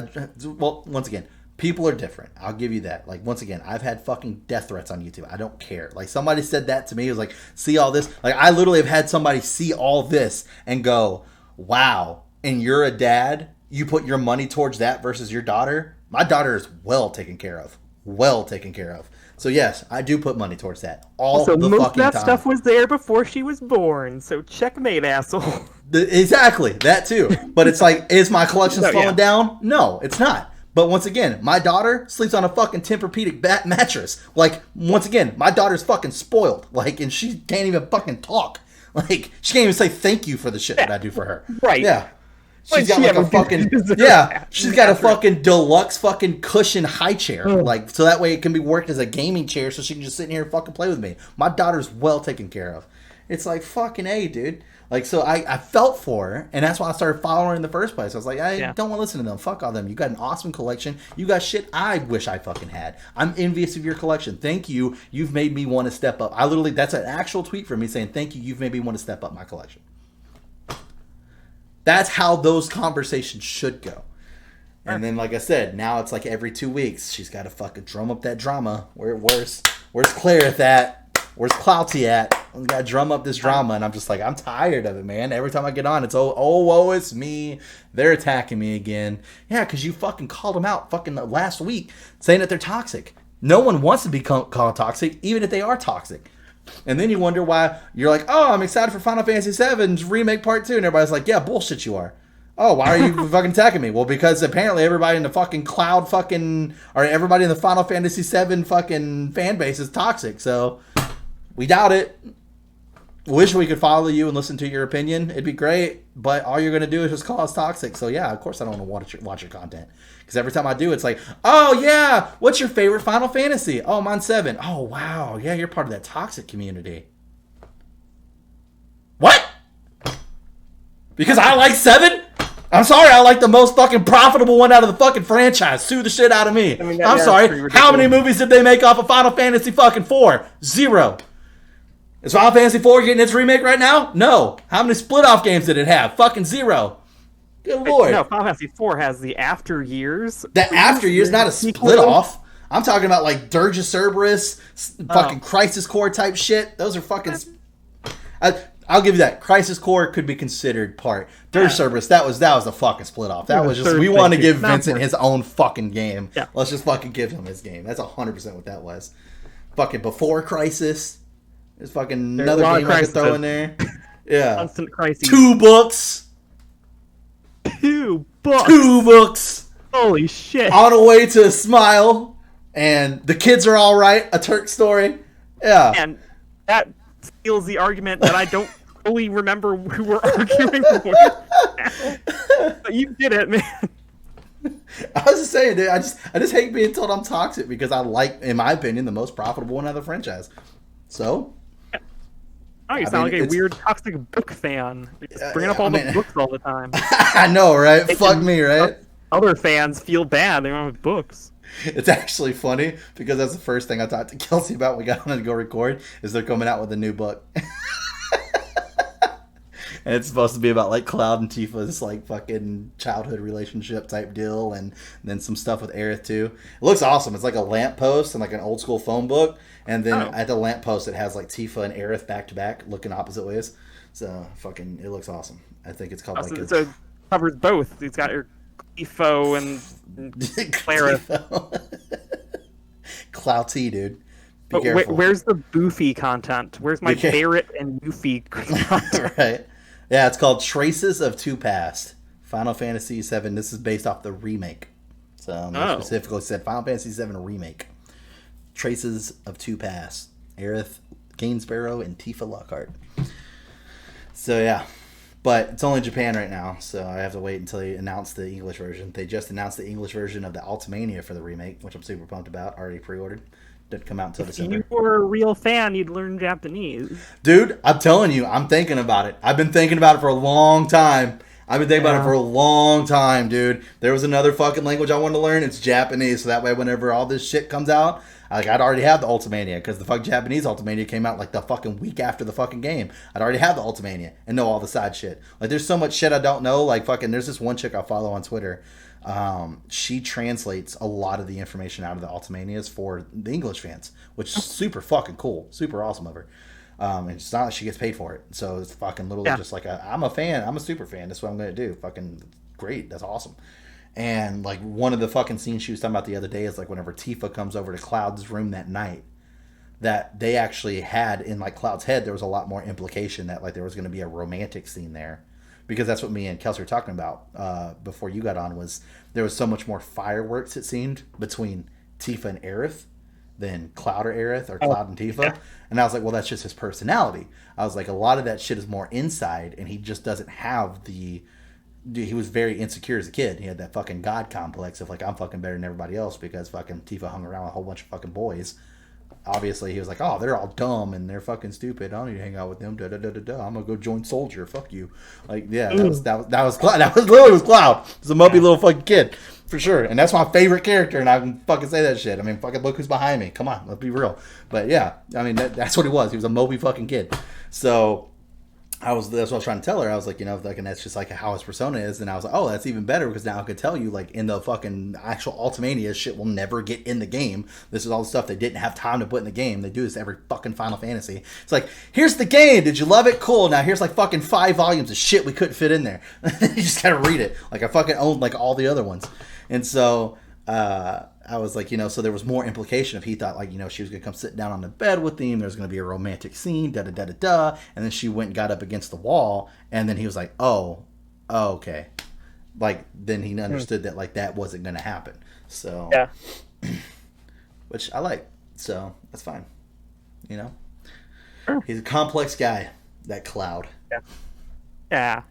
well, once again, people are different. I'll give you that. Like, once again, I've had fucking death threats on YouTube. I don't care. Like, somebody said that to me. It was like, see all this? Like, I literally have had somebody see all this and go, wow, and you're a dad? You put your money towards that versus your daughter? My daughter is well taken care of. So yes, I do put money towards that all so the most fucking of that time. stuff was there before she was born, so checkmate, asshole. Exactly, that too. But it's like, is my collection slowing down? No, it's not. But once again, my daughter sleeps on a fucking Tempur-Pedic mattress. Like, once again, my daughter's fucking spoiled. Like, and she can't even fucking talk. Like, she can't even say thank you for the shit that I do for her. Right. Yeah. She's got like a fucking she's got a fucking deluxe fucking cushion high chair, like, so that way it can be worked as a gaming chair, so she can just sit in here and fucking play with me. My daughter's well taken care of. It's like, fucking A, dude. Like, so I felt for her, and that's why I started following her in the first place. I was like, I don't want to listen to them. Fuck all them. You got an awesome collection. You got shit I wish I fucking had. I'm envious of your collection. Thank you. You've made me want to step up. That's an actual tweet from me saying, thank you. You've made me want to step up my collection. That's how those conversations should go. And then, like I said, now it's like every 2 weeks, she's got to fucking drum up that drama. Where's Claire at that? Where's Clouty at? We got to drum up this drama. And I'm just like, I'm tired of it, man. Every time I get on, it's, oh, it's me. They're attacking me again. Yeah, because you fucking called them out fucking last week saying that they're toxic. No one wants to be called toxic, even if they are toxic. And then you wonder why you're like, oh, I'm excited for Final Fantasy VII's Remake Part 2. And everybody's like, yeah, bullshit you are. Oh, why are you fucking attacking me? Well, because apparently everybody in the fucking Cloud fucking, or everybody in the Final Fantasy VII fucking fan base is toxic. So we doubt it. Wish we could follow you and listen to your opinion. It'd be great. But all you're going to do is just call us toxic. So yeah, of course I don't want to watch your content. Because every time I do, it's like, oh, yeah, what's your favorite Final Fantasy? Oh, mine's 7. Oh, wow. Yeah, you're part of that toxic community. What? Because I like 7? I'm sorry, I like the most fucking profitable one out of the fucking franchise. Sue the shit out of me. I'm sorry. How many movies did they make off of Final Fantasy fucking 4? 0. Is Final Fantasy 4 getting its remake right now? No. How many split-off games did it have? Fucking 0. Good lord. No, Final Fantasy 4 has the After Years. The After Years, not a split-off. I'm talking about like Dirge of Cerberus, fucking Crisis Core type shit. Those are fucking... I'll give you that. Crisis Core could be considered part. Dirge Cerberus, that was a fucking split off. That was just, we want to give Vincent his own fucking game. Yeah. Let's just fucking give him his game. That's 100% what that was. Fucking before Crisis. There's fucking another game I could throw in there. Yeah. Constant Crises. 2 books. 2 books. 2 books. Holy shit. On a way to a smile. And the kids are all right. A Turk story. Yeah. And that steals the argument that I don't fully remember who we're arguing with. But you did it, man. I was just saying, dude, I just hate being told I'm toxic because I like, in my opinion, the most profitable one of the franchise. So, Oh, you sound like a weird toxic book fan. You're just bringing up the books all the time. I know, right? Fuck me, right? Other fans feel bad. They don't have books. It's actually funny because that's the first thing I talked to Kelsey about when we got on to go record is they're coming out with a new book. And it's supposed to be about like Cloud and Tifa's like fucking childhood relationship type deal, and then some stuff with Aerith too. It looks awesome. It's like a lamppost and like an old school phone book, and then at the lamppost it has like Tifa and Aerith back to back, looking opposite ways. So fucking, it looks awesome. I think it's called like so it covers both. It's got your Clefo and Clara. Clouty, dude. Be careful. Where's the Boofy content? Where's my Barrett and Goofy content? Right. Yeah, it's called Traces of Two Past. Final Fantasy VII. This is based off the remake. So specifically said Final Fantasy VII remake. Traces of Two Past. Aerith Gainsborough and Tifa Lockhart. So yeah. But it's only in Japan right now, so I have to wait until they announce the English version. They just announced the English version of the Ultimania for the remake, which I'm super pumped about. Already pre-ordered. Didn't come out until December. If you were a real fan, you'd learn Japanese. Dude, I'm telling you, I'm thinking about it. I've been thinking about it for a long time. Dude. There was another fucking language I wanted to learn. It's Japanese, so that way whenever all this shit comes out, like I'd already have the Ultimania, because the fucking Japanese Ultimania came out like the fucking week after the fucking game. I'd already have the Ultimania and know all the side shit. Like there's so much shit I don't know. Like fucking, there's this one chick I follow on Twitter. She translates a lot of the information out of the Ultimanias for the English fans, which is super fucking cool, super awesome of her. And it's not like she gets paid for it, so it's fucking literally just like I'm a fan, I'm a super fan. That's what I'm gonna do. Fucking great, that's awesome. And like one of the fucking scenes she was talking about the other day is like whenever Tifa comes over to Cloud's room that night, that they actually had in like Cloud's head, there was a lot more implication that like there was going to be a romantic scene there. Because that's what me and Kelsey were talking about before you got on, was there was so much more fireworks, it seemed, between Tifa and Aerith than Cloud or Aerith or Cloud and Tifa. Yeah. And I was like, well, that's just his personality. I was like, a lot of that shit is more inside, and he just doesn't have the... He was very insecure as a kid. He had that fucking God complex of like, I'm fucking better than everybody else because fucking Tifa hung around with a whole bunch of fucking boys. Obviously, he was like, oh, they're all dumb and they're fucking stupid. I don't need to hang out with them. Da da da da da. I'm gonna go join Soldier. Fuck you. Like, yeah, that was Cloud. That was literally Cloud. He's a mopey little fucking kid for sure, and that's my favorite character. And I can fucking say that shit. I mean, fucking look who's behind me. Come on, let's be real. But yeah, I mean, that's what he was. He was a mopey fucking kid. So. That's what I was trying to tell her. I was like, like, and that's just like how his persona is. And I was like, oh, that's even better because now I could tell you, like, in the fucking actual Ultimania, shit will never get in the game. This is all the stuff they didn't have time to put in the game. They do this every fucking Final Fantasy. It's like, here's the game. Did you love it? Cool. Now here's like fucking 5 volumes of shit we couldn't fit in there. You just gotta read it. Like I fucking owned like all the other ones. And so, I was like, so there was more implication if he thought like, she was going to come sit down on the bed with him. There's going to be a romantic scene, da da da da da. And then she went and got up against the wall. And then he was like, oh okay. Like, then he understood that like that wasn't going to happen. So, yeah. Which I like. So that's fine. Sure. He's a complex guy, that Cloud. Yeah. Yeah.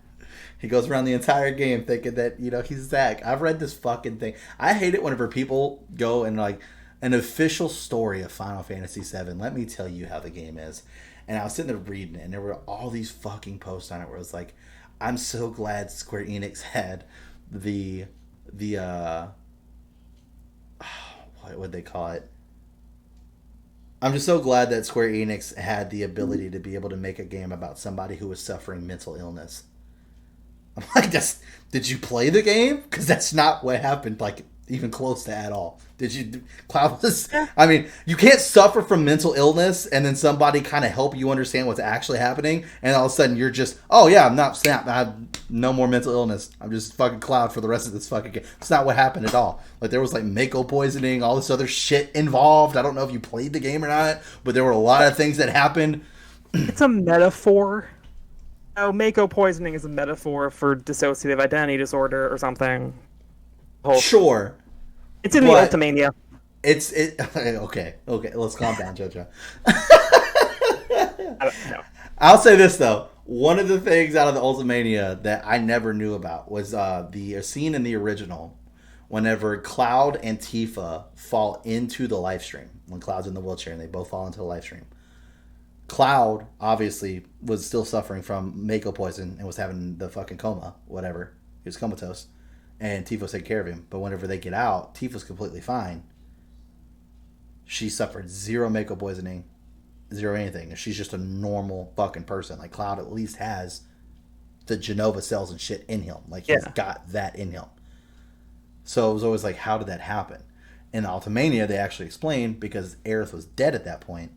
He goes around the entire game thinking that, he's Zack. I've read this fucking thing. I hate it whenever people go and, like, an official story of Final Fantasy VII. Let me tell you how the game is. And I was sitting there reading it, and there were all these fucking posts on it where it was like, I'm so glad Square Enix had what would they call it? I'm just so glad that Square Enix had the ability to be able to make a game about somebody who was suffering mental illness. I'm like, did you play the game? Because that's not what happened, like, even close to at all. Did you? Cloud was. I mean, you can't suffer from mental illness and then somebody kind of help you understand what's actually happening, and all of a sudden you're just, oh yeah, I'm not Snap. I have no more mental illness. I'm just fucking Cloud for the rest of this fucking game. It's not what happened at all. Like there was like Mako poisoning, all this other shit involved. I don't know if you played the game or not, but there were a lot of things that happened. It's a metaphor. Oh, Mako poisoning is a metaphor for dissociative identity disorder or something. Sure. It's in the Ultimania. Okay. Let's calm down, JoJo. I don't know. I'll say this though. One of the things out of the Ultimania that I never knew about was the scene in the original, whenever Cloud and Tifa fall into the live stream. When Cloud's in the wheelchair and they both fall into the live stream. Cloud obviously was still suffering from Mako poison and was having the fucking coma, whatever. He was comatose. And Tifa's taking care of him. But whenever they get out, Tifa's completely fine. She suffered zero Mako poisoning, zero anything. She's just a normal fucking person. Like Cloud at least has the Genova cells and shit in him. Like he's got that in him. So it was always like, how did that happen? In Ultimania, they actually explained, because Aerith was dead at that point,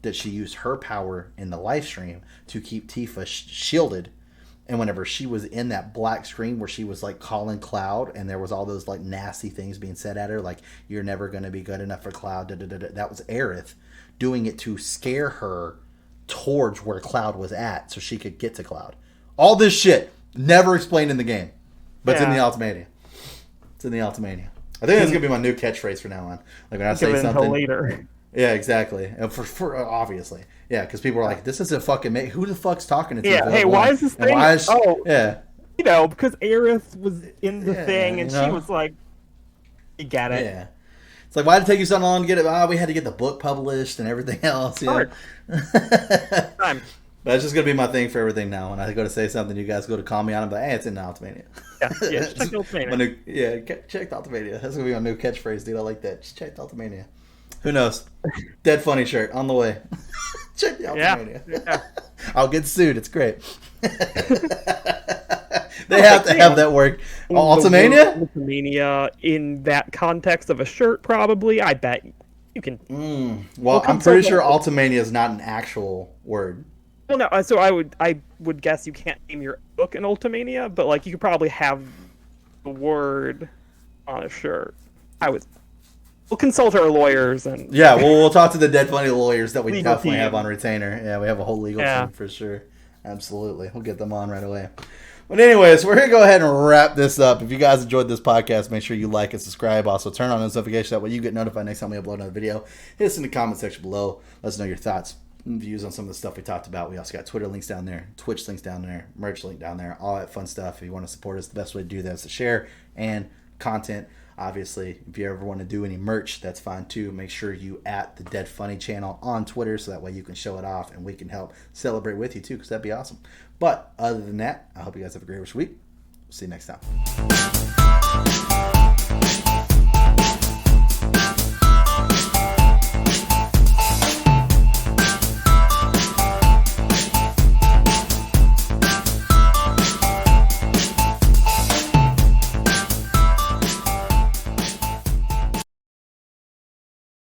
that she used her power in the live stream to keep Tifa shielded. And whenever she was in that black screen where she was like calling Cloud and there was all those like nasty things being said at her, like you're never going to be good enough for Cloud, that was Aerith doing it to scare her towards where Cloud was at so she could get to Cloud. All this shit never explained in the game, but it's in the Ultimania. It's in the Ultimania. I think that's going to be my new catchphrase from now on. Like when I say something later. Yeah, exactly. For obviously, yeah, because people are like, "This isn't fucking me. Who the fuck's talking to?" Yeah. Hey, why is this thing? Yeah. You know, because Aerith was in the thing, and she was like, "You get it." Yeah. It's like, why did it take you so long to get it? We had to get the book published and everything else. Yeah. Time. That's just gonna be my thing for everything now. When I go to say something, you guys go to call me on it, but hey, it's in the Ultimania. Yeah, check the Ultimania. Check the Ultimania. That's gonna be my new catchphrase, dude. I like that. Just check the Ultimania. Who knows? Dead funny shirt on the way. Check the Ultimania. Yeah. I'll get sued. It's great. They have to have that work. Ultimania? Ultimania in that context of a shirt, probably. I bet you can. Well, I'm pretty sure Ultimania is not an actual word. Well, no. So I would guess you can't name your book an Ultimania, but like you could probably have the word on a shirt. We'll consult our lawyers and we'll talk to the Dead Funny lawyers that we definitely have on retainer. Yeah, we have a whole legal team for sure. Absolutely, we'll get them on right away. But anyways, we're gonna go ahead and wrap this up. If you guys enjoyed this podcast, make sure you like and subscribe. Also, turn on notifications that way you get notified next time we upload another video. Hit us in the comment section below. Let us know your thoughts and views on some of the stuff we talked about. We also got Twitter links down there, Twitch links down there, merch link down there, all that fun stuff. If you want to support us, the best way to do that is to share and content. Obviously, if you ever want to do any merch, that's fine too. Make sure you at the Dead Funny channel on Twitter so that way you can show it off and we can help celebrate with you too, because that'd be awesome. But other than that, I hope you guys have a great week. See you next time.